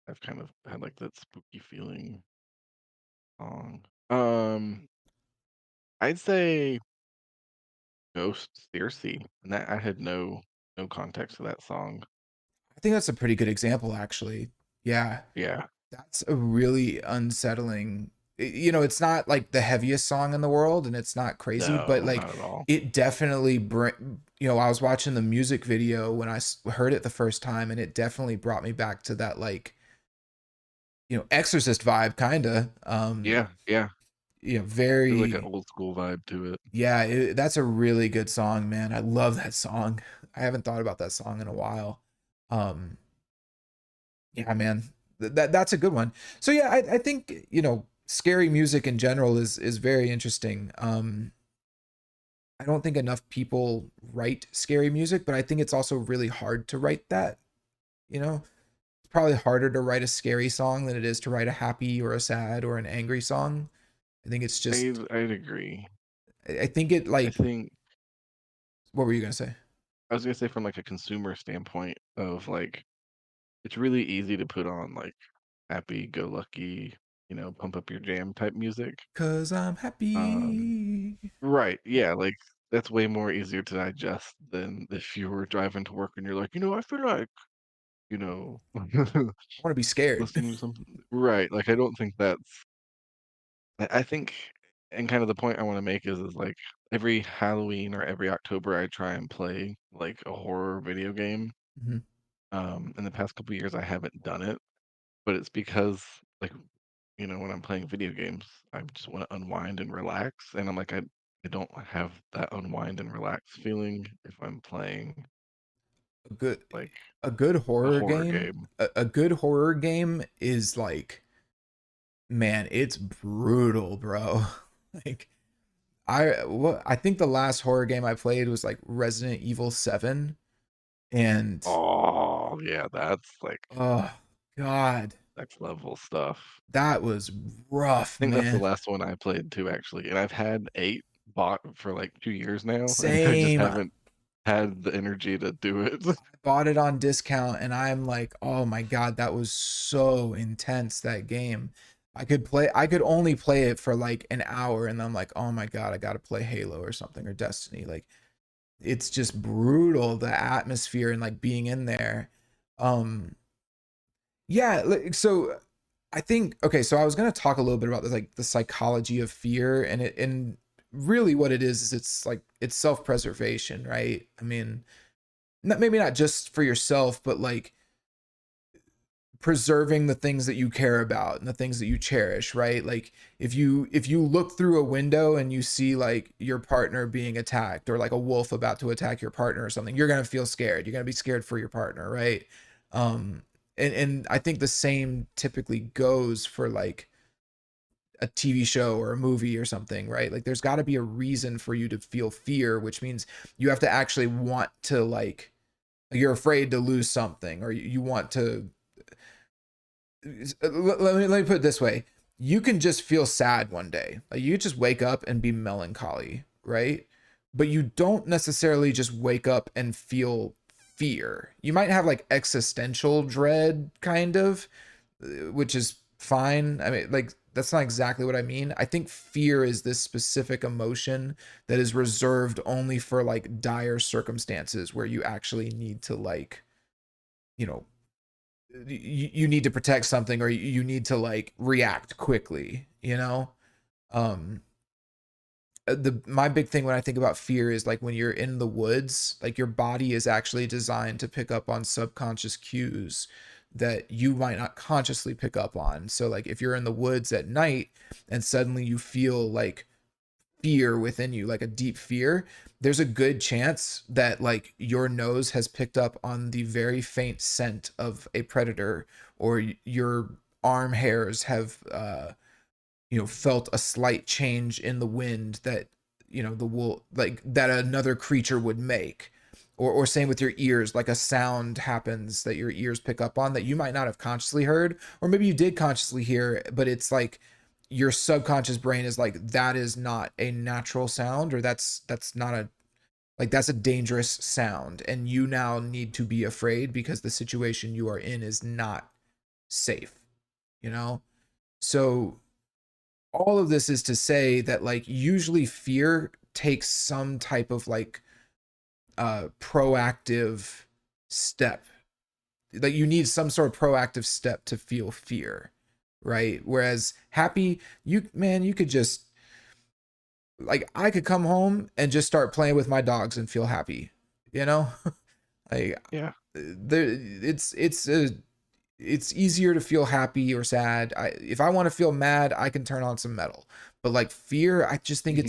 I've kind of had like that spooky feeling song. I'd say Ghost Circe, and that I had no context to that song. I think that's a pretty good example actually. Yeah. Yeah, That's a really unsettling. You know, it's not like the heaviest song in the world and it's not crazy, but no, like not at all. it definitely you know, I was watching the music video when I heard it the first time and it definitely brought me back to that like, you know, Exorcist vibe kind of. Yeah, yeah. You know, There's like an very old school vibe to it. yeah, that's a really good song, man. I love that song. I haven't thought about that song in a while. Um Yeah, man. That's a good one. So yeah, I think, you know, scary music in general is very interesting. I don't think enough people write scary music, but I think it's also really hard to write that, you know? It's probably harder to write a scary song than it is to write a happy or a sad or an angry song. I think it's just I'd agree. I think it I like think what were you gonna say? I was gonna say from like a consumer standpoint of like it's really easy to put on like happy go lucky, pump up your jam type music. 'Cause I'm Um, happy. right, yeah, like that's way more easier to digest than if you were driving to work and you're like, I feel like, you know, I want to be scared. listening to something. Right, like I don't think that's I think and kind of the point I want to make is like every Halloween or every October I try and play like a horror video game. Mhm. In the past couple years I haven't done it, but it's because like when I'm playing video games, I just want to unwind and relax, and I'm like I don't have that unwind and relax feeling if I'm playing A good like a good a horror horror game. game. A good horror game is like man, it's brutal, bro. Like I think the last horror game I played was like Resident Evil 7 and Oh yeah, that's like oh god, next level stuff. that was rough, I think that's the man. last one I played too, actually, and I've had 8 bought for like 2 years now, and I just Same. haven't had the energy to do it. Bought it on discount and I'm like, "Oh my god, that was so intense that game." I could only play it for like an hour and I'm like, "Oh my god, I got to play Halo or something or Destiny." Like it's just brutal the atmosphere and like being in there. Um yeah, like, so I think okay, so I was going to talk a little bit about like the psychology of fear and really what it is it's like it's self-preservation, right? I mean, maybe not just for yourself, but like preserving the things that you care about and the things that you cherish, right? Like if you look through a window and you see like your partner being attacked or like a wolf about to attack your partner or something, you're going to feel scared. You're going to be scared for your partner, right? um and I think the same typically goes for like a TV show or a movie or something, right? Like there's got to be a reason for you to feel fear, which means you have to actually want to like you're afraid to lose something or you want to let me put it this way. You can just feel sad one day. Like you just wake up and be melancholy, right? But you don't necessarily just wake up and feel fear. You might have like existential dread kind of, which is fine. I mean, like that's not exactly what I mean. I think fear is this specific emotion that is reserved only for like dire circumstances where you actually need to like, you know, you need to protect something or you need to like react quickly, you know? Um the my big thing when I think about fear is like when you're in the woods, like your body is actually designed to pick up on subconscious cues that you might not consciously pick up on. So like if you're in the woods at night and suddenly you feel like fear within you, like a deep fear, there's a good chance that like your nose has picked up on the very faint scent of a predator, or your arm hairs have felt a slight change in the wind that the wool like that another creature would make. Or same with your ears, like a sound happens that your ears pick up on that you might not have consciously heard, or maybe you did consciously hear, but it's like your subconscious brain is like, that is not a natural sound, or that's not a like that's a dangerous sound, and you now need to be afraid because the situation you are in is not safe, you know? So all of this is to say that like usually fear takes some type of like proactive step. Like you need some sort of proactive step to feel fear, right? Whereas happy, you could just, like, I could come home and just start playing with my dogs and feel happy, you know? Like Yeah. there it's easier to feel happy or sad. If I want to feel mad, I can turn on some metal. But like fear, I just think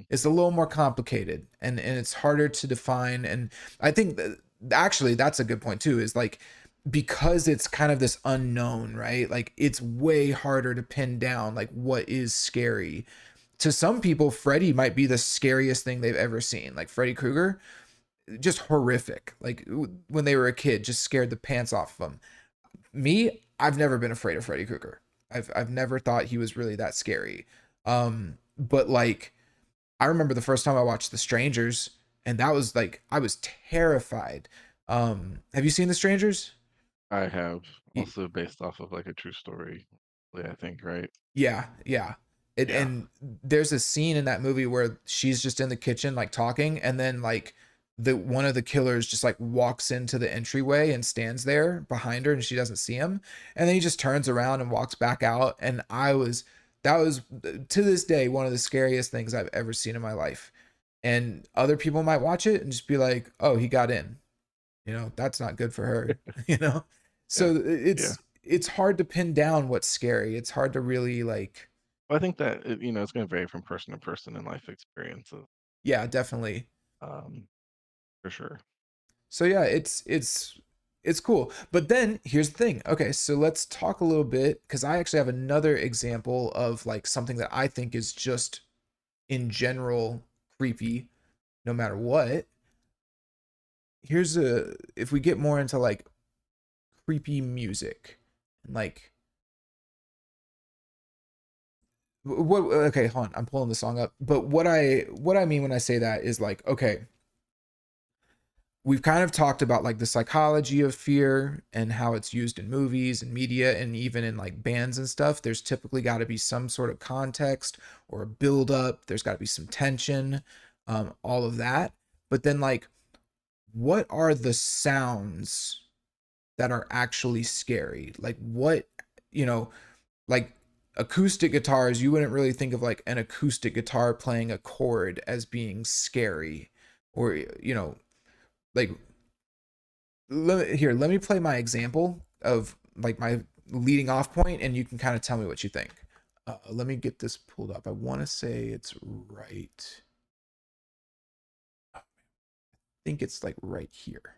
it's a little more complicated, and it's harder to define. And I think that actually that's a good point too, is like because it's kind of this unknown, right? Like it's way harder to pin down like what is scary. To some people, Freddy might be the scariest thing they've ever seen. Like Freddy Krueger, just horrific. Like when they were a kid, just scared the pants off of them. Me, I've never been afraid of Freddy Krueger. I've never thought he was really that scary. But like I remember the first time I watched The Strangers, and that was like I was terrified. Have you seen The Strangers? I have, also based off of like a true story, I think, right? Yeah, yeah. It, Yeah. and there's a scene in that movie where she's just in the kitchen like talking, and then like the one of the killers just like walks into the entryway and stands there behind her and she doesn't see him. And then he just turns around and walks back out. And that was to this day one of the scariest things I've ever seen in my life. And other people might watch it and just be like, "Oh, he got in." That's not good for her, you know? Yeah. So Yeah. it's hard to pin down what's scary. It's hard to really like, Well, I think that it's going to vary from person to person and life experiences, yeah, definitely. um, for sure. So yeah, it's cool. But then here's the thing. Okay, so let's talk a little bit because I actually have another example of like something that I think is just in general creepy no matter what. Here's a if we get more into like creepy music and like what okay, hold on. I'm pulling the song up. But what I mean when I say that is like, okay, we've kind of talked about like the psychology of fear and how it's used in movies and media and even in like bands and stuff. There's typically got to be some sort of context or a build up. There's got to be some tension, all of that. But then like, what are the sounds that are actually scary? Like what, you know, like acoustic guitars, you wouldn't really think of like an acoustic guitar playing a chord as being scary, or like let me play my example of like my leading off point, and you can kind of tell me what you think. Let me get this pulled up. I want to say it's right. I think it's like right here.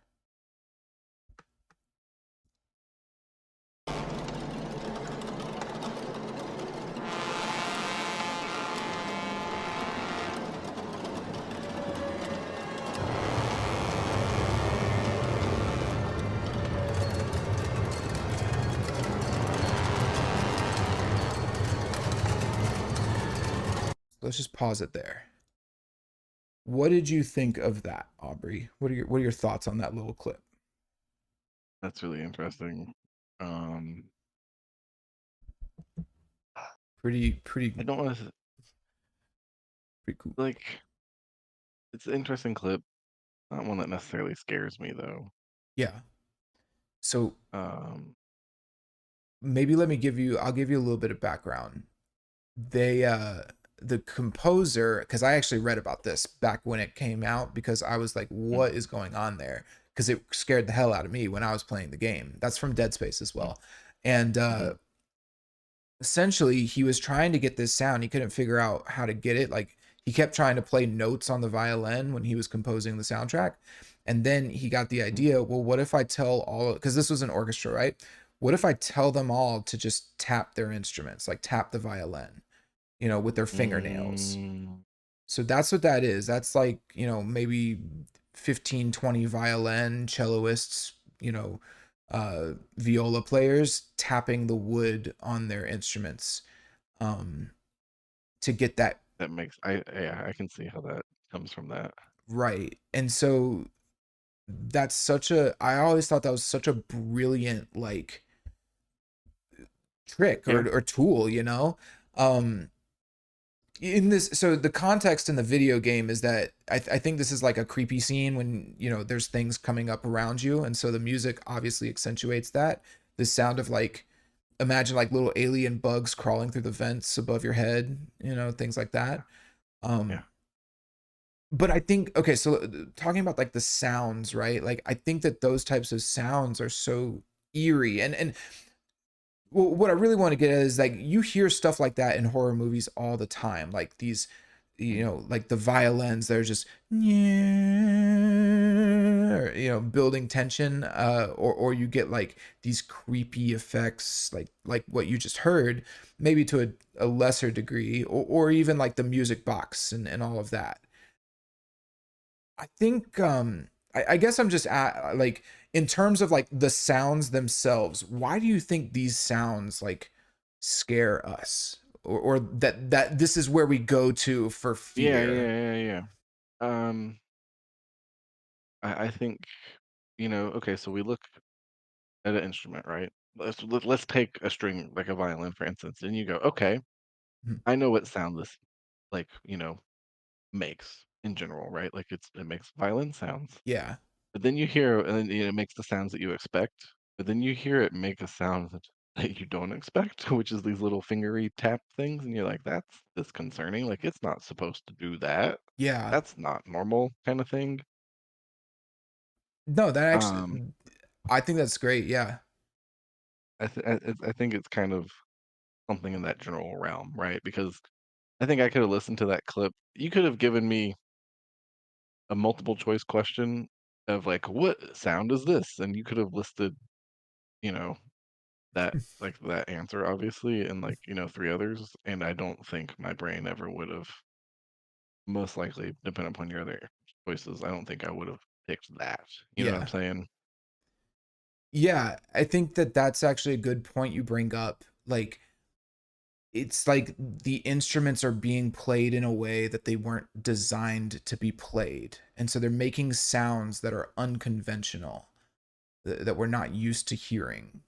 Let's just pause it there. What did you think of that, Aubrey? What are your thoughts on that little clip? That's really interesting. Um, Pretty pretty I don't want to pretty cool. like. It's an interesting clip. Not one that necessarily scares me though. Yeah. So Um, maybe I'll give you a little bit of background. They the composer, because I actually read about this back when it came out, because I was like, mm, what is going on there? Because it scared the hell out of me when I was playing the game. That's from Dead Space as mm, well. And mhm, essentially he was trying to get this sound. He couldn't figure out how to get it. Like he kept trying to play notes on the violin when he was composing the soundtrack. And then he got the Mhm. idea, well, what if I tell all, because this was an orchestra, right? What if I tell them all to just tap their instruments, like tap the violin, with their fingernails? Mm, So that's what that is. That's like, maybe 15, 20 violin celloists, viola players tapping the wood on their instruments, um, to get that that makes yeah, I can see how that comes from that. right. And so that's such a, I always thought that was such a brilliant, like, trick Yeah, or tool, Um, in this, so the context in the video game is that I think this is like a creepy scene when there's things coming up around you, and so the music obviously accentuates that. The sound of, like, imagine like little alien bugs crawling through the vents above your head, things like that. yeah, um but I think, okay, so talking about like the sounds, right? Like I think that those types of sounds are so eerie, and well, what I really want to get at is, like, you hear stuff like that in horror movies all the time, like these, mhm, like the violins, they're just building tension, or you get like these creepy effects, like what you just heard, maybe to a lesser degree, or even like the music box and all of that. I think, I guess I'm just at, like, in terms of like the sounds themselves, why do you think these sounds like scare us? Or that this is where we go to for yeah, fear? yeah, yeah, yeah. Um, I think okay, so we look at an instrument, right? Let's take a string like a violin, for instance, and you go, okay, Mhm. I know what sound this like makes in general, right? Like it makes violin sounds. Yeah. But then you hear, and then it makes the sounds that you expect. But then you hear it make a sound that you don't expect, which is these little fingery tap things, and you're like, "That's disconcerting. Like it's not supposed to do that. Yeah. That's not normal," kind of thing. No, that actually, Um, I think that's great. Yeah. I think it's kind of something in that general realm, right? Because I think I could have listened to that clip. You could have given me a multiple choice question of like, "What sound is this?" And you could have listed, you know, that answer, obviously, and, like, 3 others, and I don't think my brain ever would've most likely, depending upon your other choices, I don't think I would've picked that, you know what I'm Yeah. saying? Yeah, I think that that's actually a good point you bring up. Like, it's like the instruments are being played in a way that they weren't designed to be played. And so they're making sounds that are unconventional, that we're not used to hearing.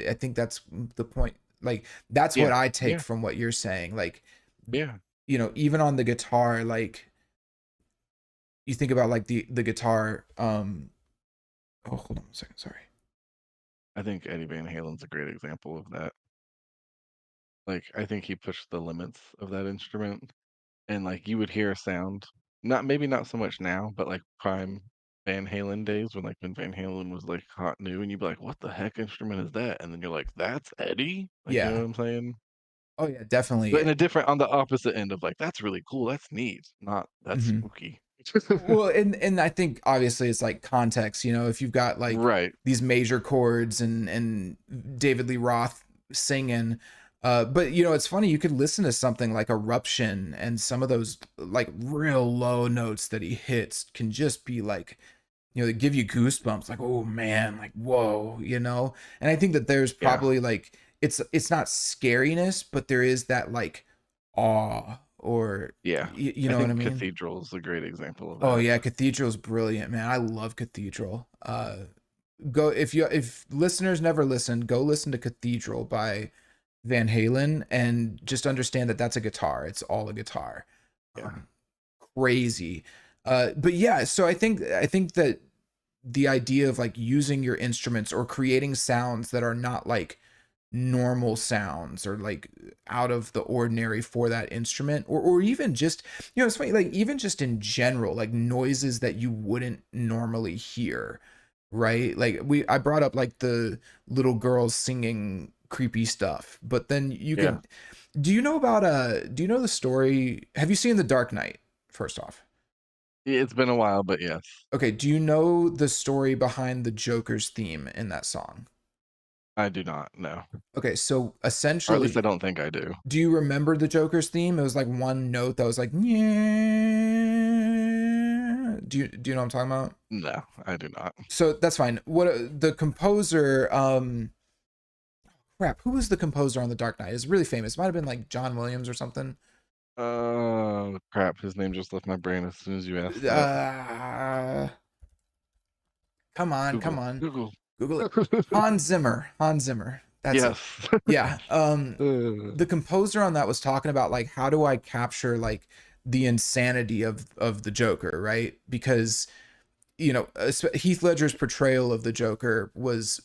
I think that's the point. Like, that's what Yeah, I take yeah, from what you're saying. Like, yeah, even on the guitar, like, you think about like the guitar, oh, hold on a second, sorry. I think Eddie Van Halen's a great example of that. Like, I think he pushed the limits of that instrument, and, like, you would hear a sound, not so much now, but, like, prime Van Halen days when Van Halen was, like, hot new, and you'd be like, "What the heck instrument is that?" And then you're like, "That's Eddie?" Like, you know Yeah. what I'm saying? Oh yeah, But definitely. in a different on the opposite end of, like, "That's really cool, that's neat," not, "That's Mhm. spooky." Well, and I think obviously it's like context, if you've got like Right. these major chords and David Lee Roth singing, but it's funny, you could listen to something like Eruption, and some of those like real low notes that he hits can just be like, they give you goosebumps, like, oh man, like, whoa. And I think that there's Yeah, probably like, it's not scariness, but there is that like awe, or yeah. you I know what I think mean? Cathedral is a great example of Oh that. yeah, Cathedral's brilliant, man. I love Cathedral. Go, if listeners never listened, go listen to Cathedral by Van Halen, and just understand that that's a guitar. It's all a guitar. Yeah, Um, Crazy. But yeah, so I think that the idea of like using your instruments or creating sounds that are not like normal sounds, or like out of the ordinary for that instrument, or even just, it's funny, like even just in general, like noises that you wouldn't normally hear, right? Like, I brought up like the little girls singing creepy stuff, but then you yeah, can, Do you know about do you know the story? Have you seen The Dark Knight, first off? It's been a while, but yes. Okay, do you know the story behind the Joker's theme in that song? I do not know. Okay, so Or at least I essentially, don't think I do. do you remember the Joker's theme? It was like one note that was like, yeah. Do you know what I'm talking about? No, I do not. So that's fine. What the composer, crap, who was the composer on The Dark Knight? It's really famous. It might have been like John Williams or something. Oh, crap. His name just left my brain as soon as you asked that. Uh, come on, come Google. on. Google. Google it. Hans Zimmer. Hans Zimmer. That's it. Yes. Yeah. Uh, The composer on that was talking about like how do I capture like the insanity of the Joker, right? Because Heath Ledger's portrayal of the Joker was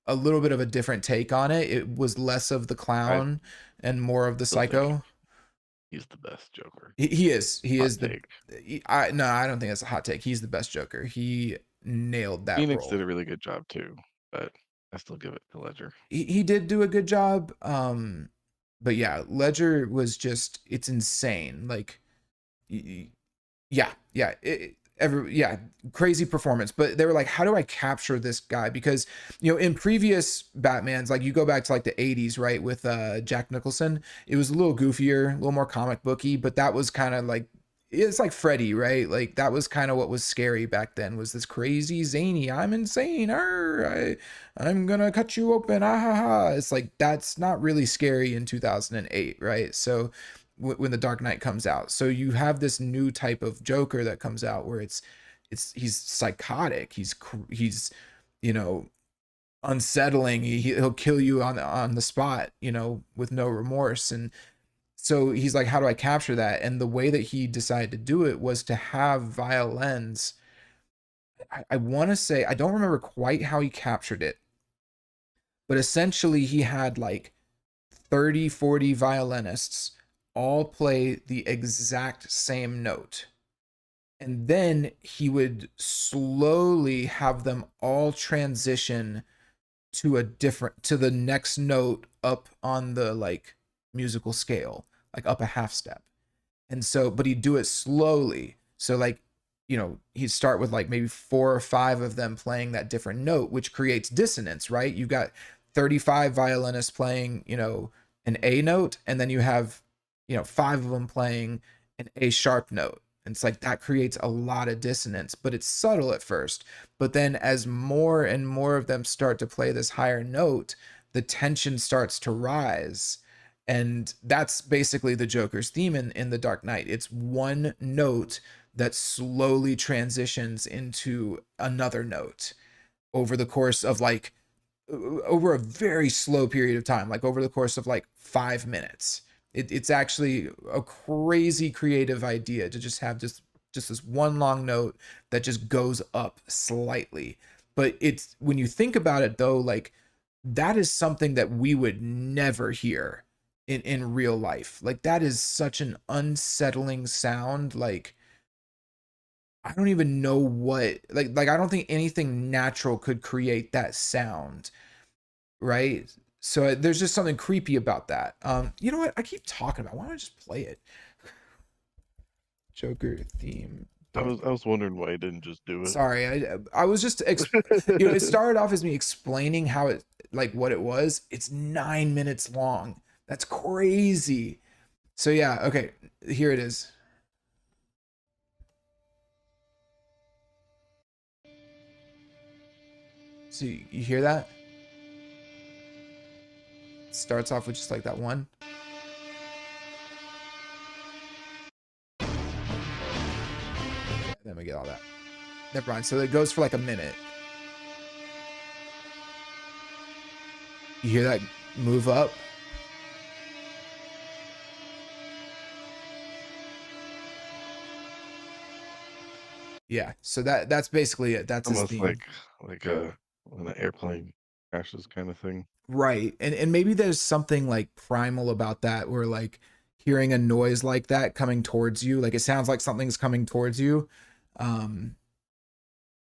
a little bit of a different take on it. It was less of the I clown and more of the still think psycho. he's the best Joker. He is. He Hot is the. take. No, I don't think that's a hot take. He's the best Joker. He nailed that Phoenix did role. a really good job too, but I still give it to Ledger. He did do a good job. But yeah, Ledger was just it's insane. Like, yeah, yeah, crazy performance. But they were like, how do I capture this guy? Because in previous Batmans, like you go back to like the '80s, right, with Jack Nicholson, it was a little goofier, a little more comic booky, but that was kind of like it's like Freddy, right? Like that was kind of what was scary back then was this crazy zany, I'm insane, I'm gonna cut you open, ah ha ha. It's like that's not really scary in 2008, right? So when the Dark Knight comes out, so you have this new type of Joker that comes out where he's psychotic, he's you know unsettling, he'll kill you on the spot, with no remorse. And so he's like, how do I capture that? And the way that he decided to do it was to have violins. I want to say, I don't remember quite how he captured it, but essentially he had like 30, 40 violinists all play the exact same note. And then he would slowly have them all transition to the next note up on the like musical scale, like up a half step. And so, but he'd do it slowly. So like, he'd start with like maybe four or five of them playing that different note, which creates dissonance, right? You've got 35 violinists playing, an A note, and then you have, five of them playing an A sharp note. And it's like that creates a lot of dissonance, but it's subtle at first. But then as more and more of them start to play this higher note, the tension starts to rise. And that's basically the Joker's theme in The Dark Knight. It's one note that slowly transitions into another note over the course of like over a very slow period of time, like over the course of like 5 minutes. It's actually a crazy creative idea to just have just this one long note that just goes up slightly. But it's when you think about it though, like that is something that we would never hear in real life. Like that is such an unsettling sound. Like I don't even know what like I don't think anything natural could create that sound, right? So there's just something creepy about that. You know what? I keep talking about. Why don't I just play it? Joker theme. I was wondering why he didn't just do it. Sorry, I was just it started off as me explaining how it like what it was. It's 9 minutes long. That's crazy. So yeah, okay, here it is. So you hear that? It starts off with just like that one. Then we get all that. Never mind. So it goes for like a minute. You hear that move up? Yeah. So that's basically it. That's his Almost theme. like when an airplane crashes kind of thing. Right. And maybe there's something like primal about that where like hearing a noise like that coming towards you, like it sounds like something's coming towards you. Um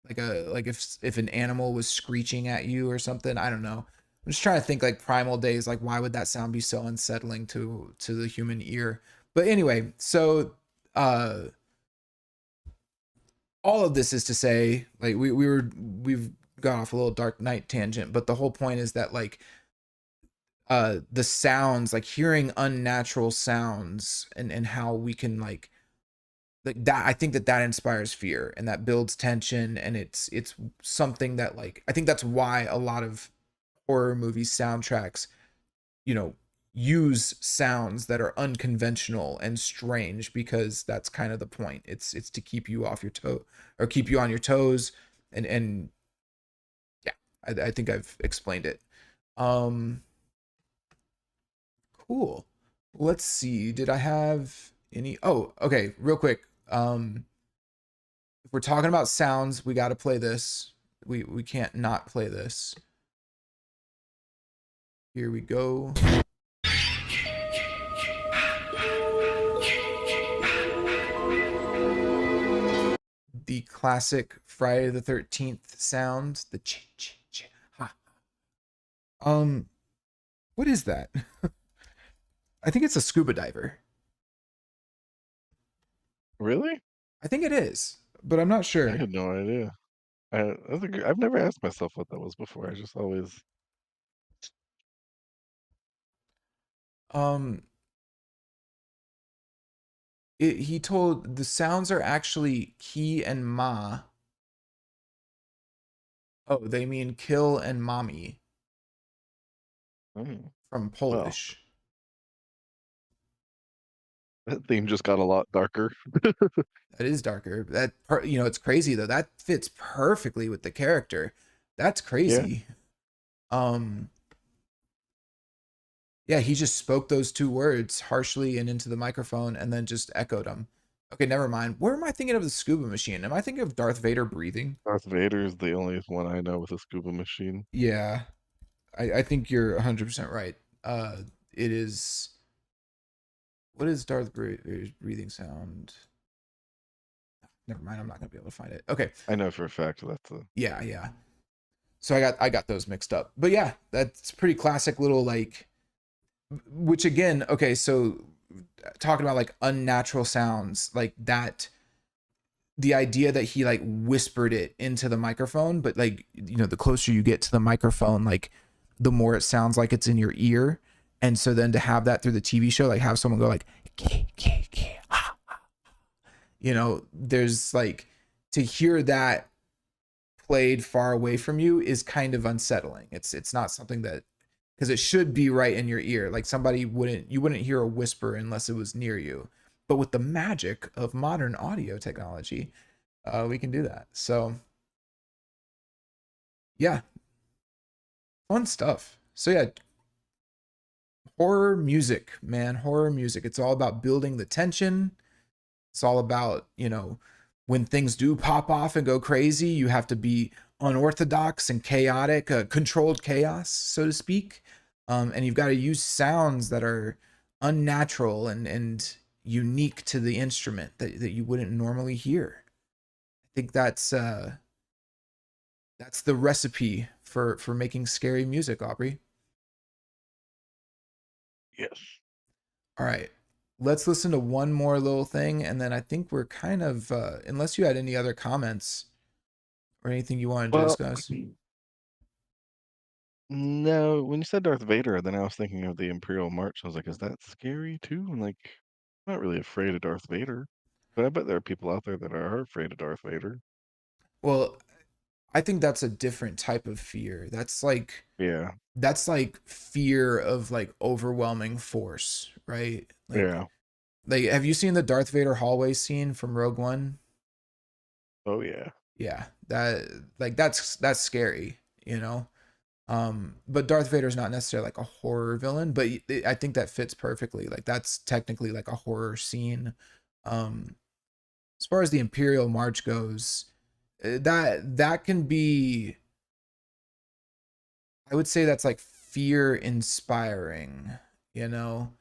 like if an animal was screeching at you or something, I don't know. I'm just trying to think like primal days, like why would that sound be so unsettling to the human ear? But anyway, so uh all of this is to say, like we've gone off a little Dark Knight tangent, but the whole point is that like the sounds, like hearing unnatural sounds and how we can like that, I think that that inspires fear and that builds tension, and it's something that like I think that's why a lot of horror movie soundtracks, you know, use sounds that are unconventional and strange, because that's kind of the point. It's to keep you off your toe, or keep you on your toes, and yeah, I think I've explained it. Um, cool. Let's see. Did I have any? Oh, okay. Real quick. If we're talking about sounds, we got to play this. We can't not play this. Here we go. The classic Friday the 13th sound, the ch ch ch ha. Um, what is that? I think it's a scuba diver. Really? I think it is, but I'm not I sure. had no idea. I've never asked myself what that was before. I just always. Um, he told the sounds are actually ki and ma. Oh, they mean kill and mommy Mm, from well, Polish. that theme just got a lot darker. That is darker. You know, it's crazy though. That fits perfectly with the character. That's Yeah, crazy. Um, yeah, he just spoke those two words harshly and into the microphone and then just echoed them. Okay, never mind. Where am I thinking of the scuba machine? Am I thinking of Darth Vader breathing? Darth Vader is the only one I know with a scuba machine. Yeah, I think you're 100% right. It is. What is Vader's breathing sound? Never mind. I'm not gonna be able to find it. Okay. I know for a fact that's a. Yeah, yeah. So I got those mixed up. But yeah, that's pretty classic little like, which again, okay, so talking about like unnatural sounds like that, the idea that he like whispered it into the microphone, but like, you know, the closer you get to the microphone, like the more it sounds like it's in your ear. And so then to have that through the TV show, like have someone go like, you know, there's like, to hear that played far away from you is kind of unsettling. It's not something that, because it should be right in your ear. Like somebody wouldn't, you wouldn't hear a whisper unless it was near you. But with the magic of modern audio technology, we can do that. So yeah, fun stuff. So yeah, horror music, man, horror music. It's all about building the tension. It's all about, you know, when things do pop off and go crazy, you have to be unorthodox and chaotic, controlled chaos, so to speak. And you've got to use sounds that are unnatural and unique to the instrument that you wouldn't normally hear. I think that's the recipe for making scary music, Aubrey. Yes. All right. Let's listen to one more little thing, and then I think we're kind of unless you had any other comments or anything you wanted to Well, discuss. no, when you said Darth Vader, then I was thinking of the Imperial March. I was like, is that scary too? And like, I'm not really afraid of Darth Vader, but I bet there are people out there that are afraid of Darth Vader. Well, I think that's a different type of fear. Yeah, That's like fear of like overwhelming force, right? yeah. Like have you seen the Darth Vader hallway scene from Rogue One? Oh yeah. Yeah, that like that's scary, you know. But Darth Vader's not necessarily like a horror villain, but I think that fits perfectly. Like that's technically like a horror scene. Um, as far as the Imperial March goes, that can be, I would say that's like fear inspiring, you know,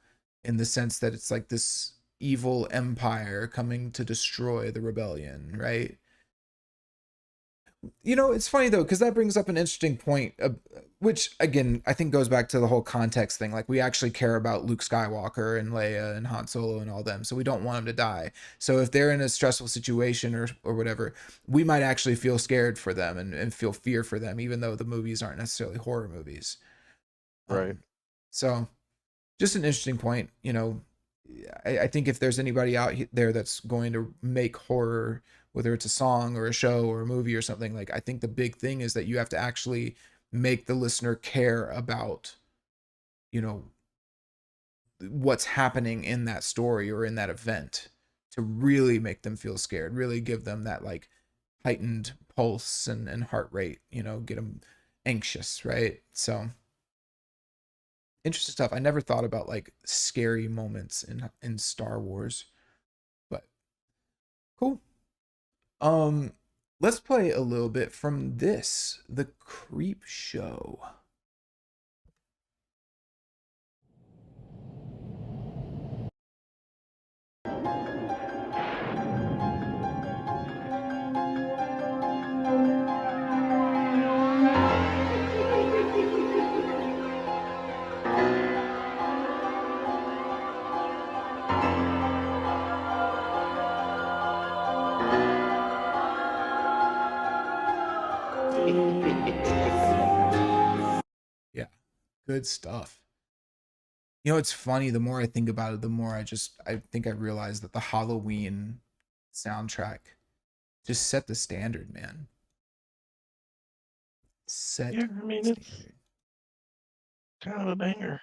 in the sense that it's like this evil empire coming to destroy the rebellion, right? It's funny though, because that brings up an interesting point, which again I think goes back to the whole context thing. Like we actually care about Luke Skywalker and Leia and Han Solo and all them, so we don't want them to die. So if they're in a stressful situation or whatever, we might actually feel scared for them and feel fear for them, even though the movies aren't necessarily horror movies. Right. Um, so just an interesting point. I think if there's anybody out there that's going to make horror, whether it's a song or a show or a movie or something, like I think the big thing is that you have to actually make the listener care about, you know, what's happening in that story or in that event to really make them feel scared, really give them that like heightened pulse and heart rate, get them anxious, right? So interesting stuff. I never thought about like scary moments in Star Wars, but cool. Um, let's play a little bit from this, The Creep Show. Yeah, good stuff. It's funny. The more I think about it, the more I think I realize that the Halloween soundtrack just set the standard, man. Set Yeah, I the mean it's standard. kind of a banger.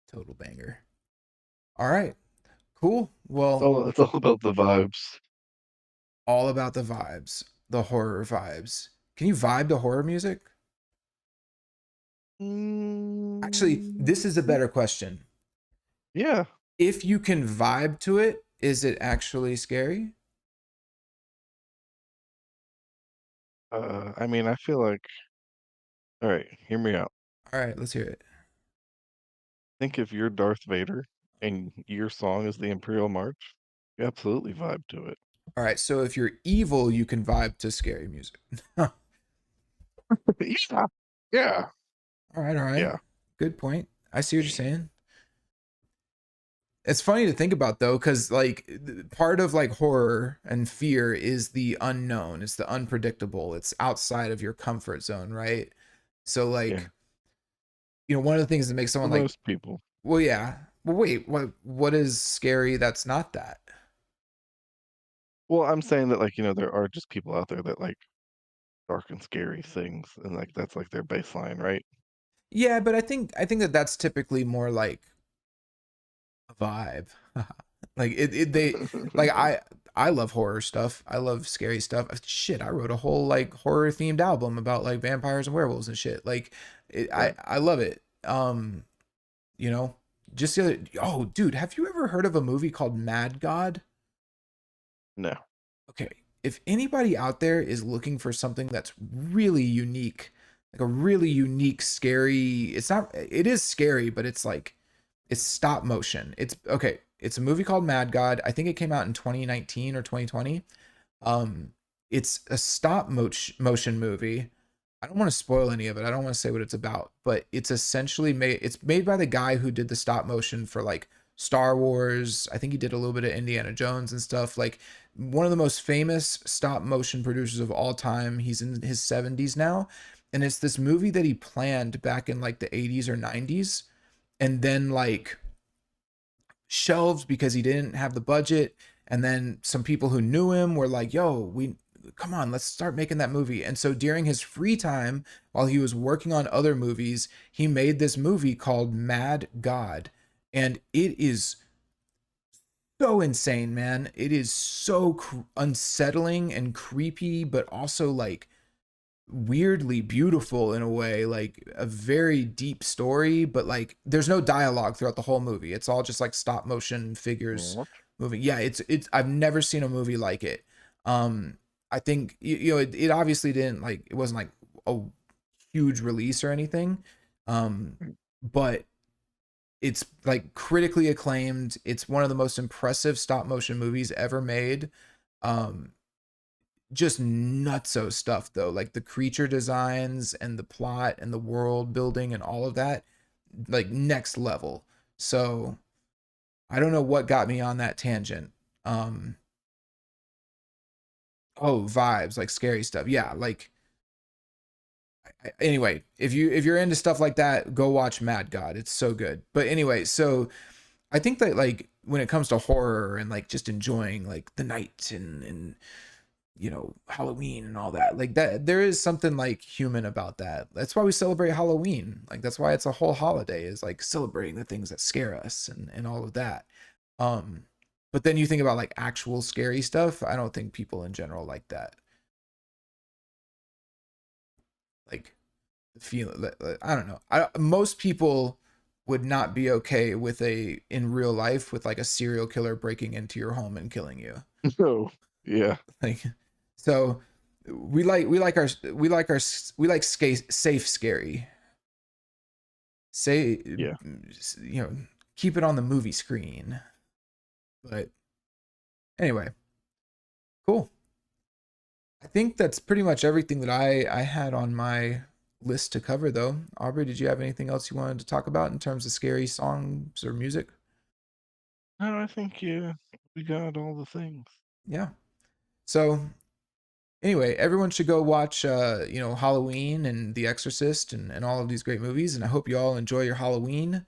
Total banger. All right, cool. It's Well, all about the vibes. all about the vibes, the horror vibes. Can you vibe to horror music? Actually, this is a Mm, better question. yeah. If you can vibe to it, is it actually scary? I mean, I feel like, all right, hear me out. All right, let's hear it. Think if you're Darth Vader and your song is the Imperial March, you absolutely vibe to it. All right, so if you're evil, you can vibe to scary music. All Yeah. Yeah. right, all right. Yeah. Good point. I see what you're saying. It's funny to think about though, because like part of like horror and fear is the unknown, it's the unpredictable, it's outside of your comfort zone, right? So Yeah. like, one of the things that makes For someone like, most people. well, yeah, well, wait, what is scary that's not that? Well, I'm saying that like, there are just people out there that like dark and scary things and like that's like their baseline, right? Yeah, but I think that that's typically more like a vibe. Like they like I love horror stuff. I love scary stuff. Shit, I wrote a whole like horror themed album about like vampires and werewolves and shit. Like I Right. I love it. You know, just the other, oh dude, have you ever heard of a movie called Mad God? No. Okay, if anybody out there is looking for something that's really unique, like a really unique scary, it is scary, but it's like it's stop motion. It's okay, it's a movie called Mad God. I think it came out in 2019 or 2020. um it's a motion movie. I don't want to spoil any of it. I don't want to say what it's about, but it's made by the guy who did the stop motion for like Star Wars. I think he did a little bit of Indiana Jones and stuff. Like one of the most famous stop motion producers of all time. He's in his 70s now, and it's this movie that he planned back in like the 80s or 90s, and then like shelved because he didn't have the budget. And then some people who knew him were like, yo, we come on, let's start making that movie. And so during his free time, while he was working on other movies, he made this movie called Mad God. And it is so insane, man. It is so unsettling and creepy, but also like weirdly beautiful in a way, like a very deep story, but like there's no dialogue throughout the whole movie. It's all just like stop motion figures What? moving. Yeah, it's I've never seen a movie like it. I think it obviously didn't like it wasn't like a huge release or anything. But it's like critically acclaimed. It's one of the most impressive stop motion movies ever made. Um just nutso stuff though, like the creature designs and the plot and the world building and all of that, like next level. So I don't know what got me on that tangent. Um, oh, vibes, like scary stuff. Yeah, like anyway, if you're into stuff like that, go watch Mad God. It's so good. But anyway, so I think that like when it comes to horror and like just enjoying like the night and Halloween and all that, like that there is something like human about that. That's why we celebrate Halloween. Like that's why it's a whole holiday, is like celebrating the things that scare us and all of that. Um but then you think about like actual scary stuff, I don't think people in general like that. Like feel I don't know. Most people would not be okay with a in real life with like a serial killer breaking into your home and killing you. No. Yeah. Like, so we like safe scary. Say, Yeah. keep it on the movie screen. But anyway, cool. I think that's pretty much everything that I had on my list to cover though. Aubrey, did you have anything else you wanted to talk about in terms of scary songs or music? No, I think yeah, we got all the things. Yeah. So anyway, everyone should go watch Halloween and The Exorcist and all of these great movies. And I hope you all enjoy your Halloween.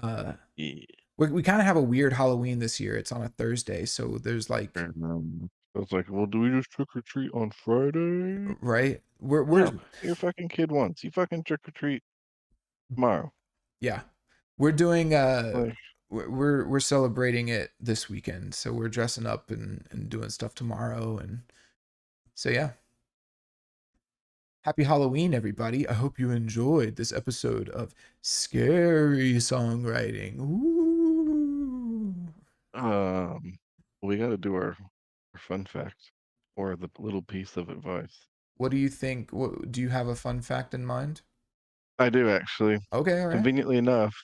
Uh Yeah. we kind of have a weird Halloween this year. It's on a Thursday, so there's like, And I was like, well, do we just trick or treat on Friday? right? We're No, you're a fucking kid once. You fucking trick or treat tomorrow. Yeah, we're doing Like, we're celebrating it this weekend, so we're dressing up and doing stuff tomorrow. And so yeah, happy Halloween, everybody. I hope you enjoyed this episode of Scary Songwriting. Ooh. um, we got to do our fun fact or the little piece of advice. What do you think? What do you have a fun fact in mind? I do actually. Okay, all right. Conveniently enough,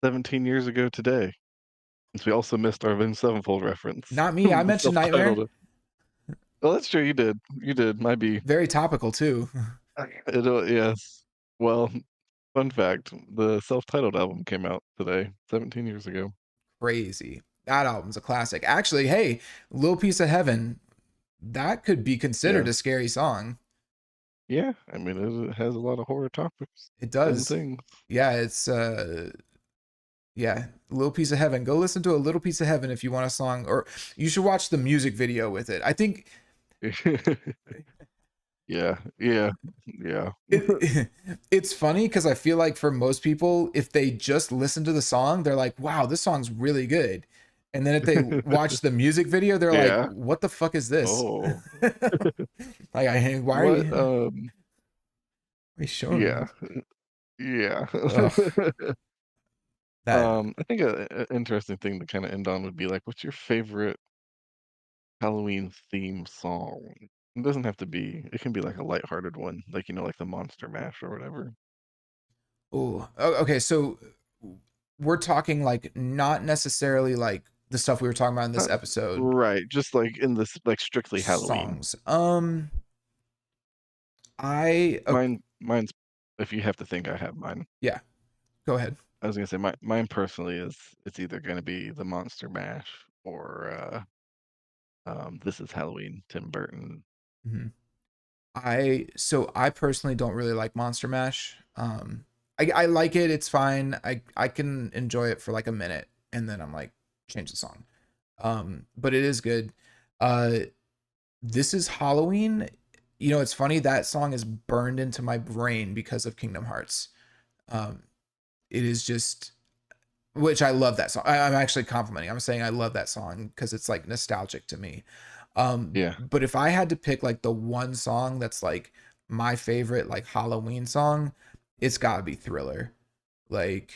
17 years ago today, since we also missed our Vince Sevenfold reference, Not me. I the mentioned Nightmare. self-titled. Well, that's true. You did. You did. Might be. Very topical too. Yes. Well, fun fact: the self-titled album came out today, 17 years ago. Crazy. That album's a classic. Actually, hey, Little Piece of Heaven, that could be considered Yeah. a scary song. Yeah. I mean, it has a lot of horror topics It and does. things. Yeah, it's yeah, Little Piece of Heaven. Go listen to a Little Piece of Heaven if you want a song, or you should watch the music video with it. I think Yeah. Yeah. Yeah. it's funny because I feel like for most people, if they just listen to the song, they're like, "Wow, this song's really good." And then if they watch the music video, they're like, Yeah. "What the fuck is this?" Oh. Like, why are What? you showing me Yeah. this? Yeah. Ugh, that I think a interesting thing to kind of end on would be like, what's your favorite Halloween theme song? It doesn't have to be, it can be like a lighthearted one, like, like the Monster Mash or whatever. Oh, okay. So we're talking like not necessarily like the stuff we were talking about in this Not episode. right, just like in this, like strictly Halloween. Songs. I Mine's, if you have to think, I have mine. Yeah. Go ahead. I was gonna say mine personally is it's either gonna be the Monster Mash or This Is Halloween, Tim Burton. Hmm. I personally don't really like Monster Mash. I like it. It's fine. I can enjoy it for like a minute and then I'm like change the song. But it is good. Uh, this is Halloween. It's funny that song is burned into my brain because of Kingdom Hearts. Um, it is just, which I love that song. I'm actually complimenting. I'm saying I love that song because it's like nostalgic to me. Yeah. But if I had to pick like the one song that's like my favorite like Halloween song, it's gotta be Thriller. Like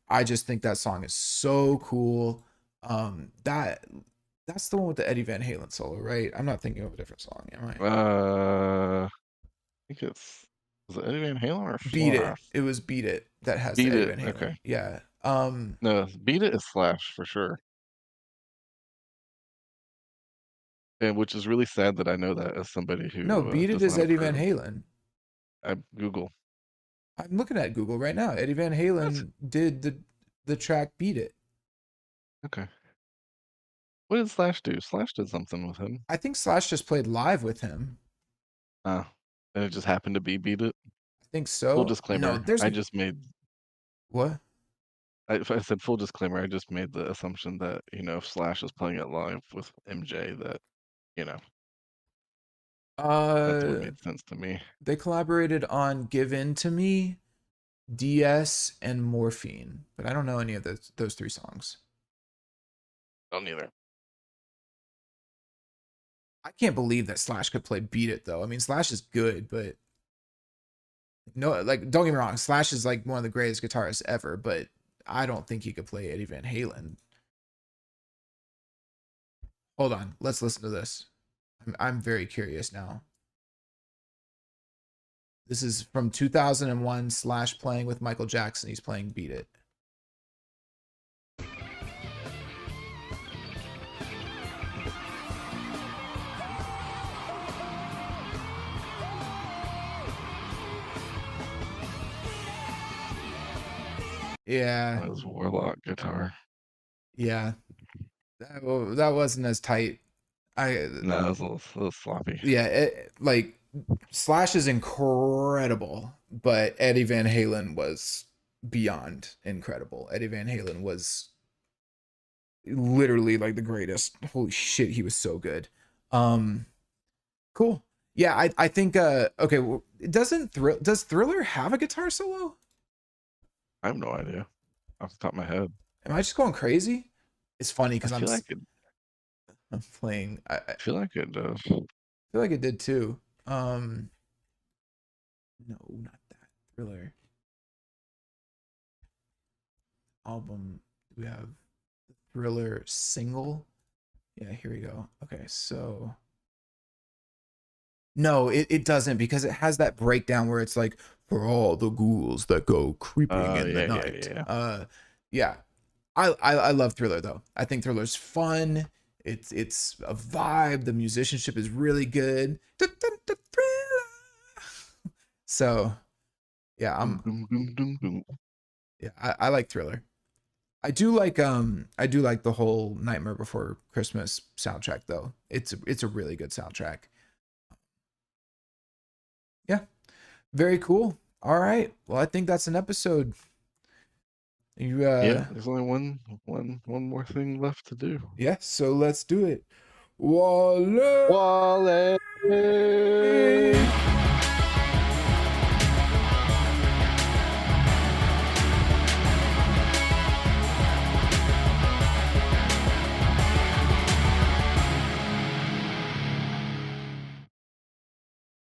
I just think that song is so cool. That's the one with the Eddie Van Halen solo, right? I'm not thinking of a different song, am I? I think it's was it Eddie Van Halen or Beat It. Slash? It was Beat It that has the Beat Eddie It. Van Halen. Okay. Yeah. No, Beat It is Slash for sure. and which is really sad that I know that as somebody No, who Beat It does is not Eddie Van approve. Halen. I Google. I'm looking at Google right now. Eddie Van What? Halen did the track Beat It. Okay. What did Slash do? Slash did something with him. I think Slash just played live with him. Uh, and it just happened to be Beat It. I think Full so. No, disclaimer, there's I just made what? if I said full disclaimer, I just made the assumption that, if Slash was playing it live with MJ, that, you know, that's what Uh made sense to me. they collaborated on Give In to Me, DS, and Morphine, but I don't know any of those three songs. Don't either. I can't believe that Slash could play Beat It though. I mean, Slash is good, but no, like don't get me wrong, Slash is like one of the greatest guitarists ever, but I don't think he could play Eddie Van Halen. Hold on, let's listen to this. I'm very curious now. This is from 2001. Slash playing with Michael Jackson. He's playing Beat It. Yeah, That was Warlock guitar. yeah. That wasn't as tight. I No, that was a little sloppy. yeah, like Slash is incredible, but Eddie Van Halen was beyond incredible. Eddie Van Halen was literally like the greatest. Holy shit, he was so good. Um, cool. Yeah, I think okay, well, does Thriller have a guitar solo? I have no idea off the top of my head. Am I just going crazy? It's funny I because feel like it. I'm playing. I I feel like it does. feel like it did too. No, not that Thriller album. We have the Thriller single. Yeah, here we go. Okay, so no, it doesn't because it has that breakdown where it's like for all the ghouls that go creeping in the Yeah, yeah, night. yeah. Yeah. I love Thriller though. I think Thriller's fun. It's a vibe. The musicianship is really good. So yeah, Doom, doom, doom, doom, doom. I like Thriller. I do like the whole Nightmare Before Christmas soundtrack though. It's a really good soundtrack. Yeah, very cool. All right. Well, I think that's an episode. You Yeah, there's only one more thing left to do. yeah, so let's do it. Wale! Wale!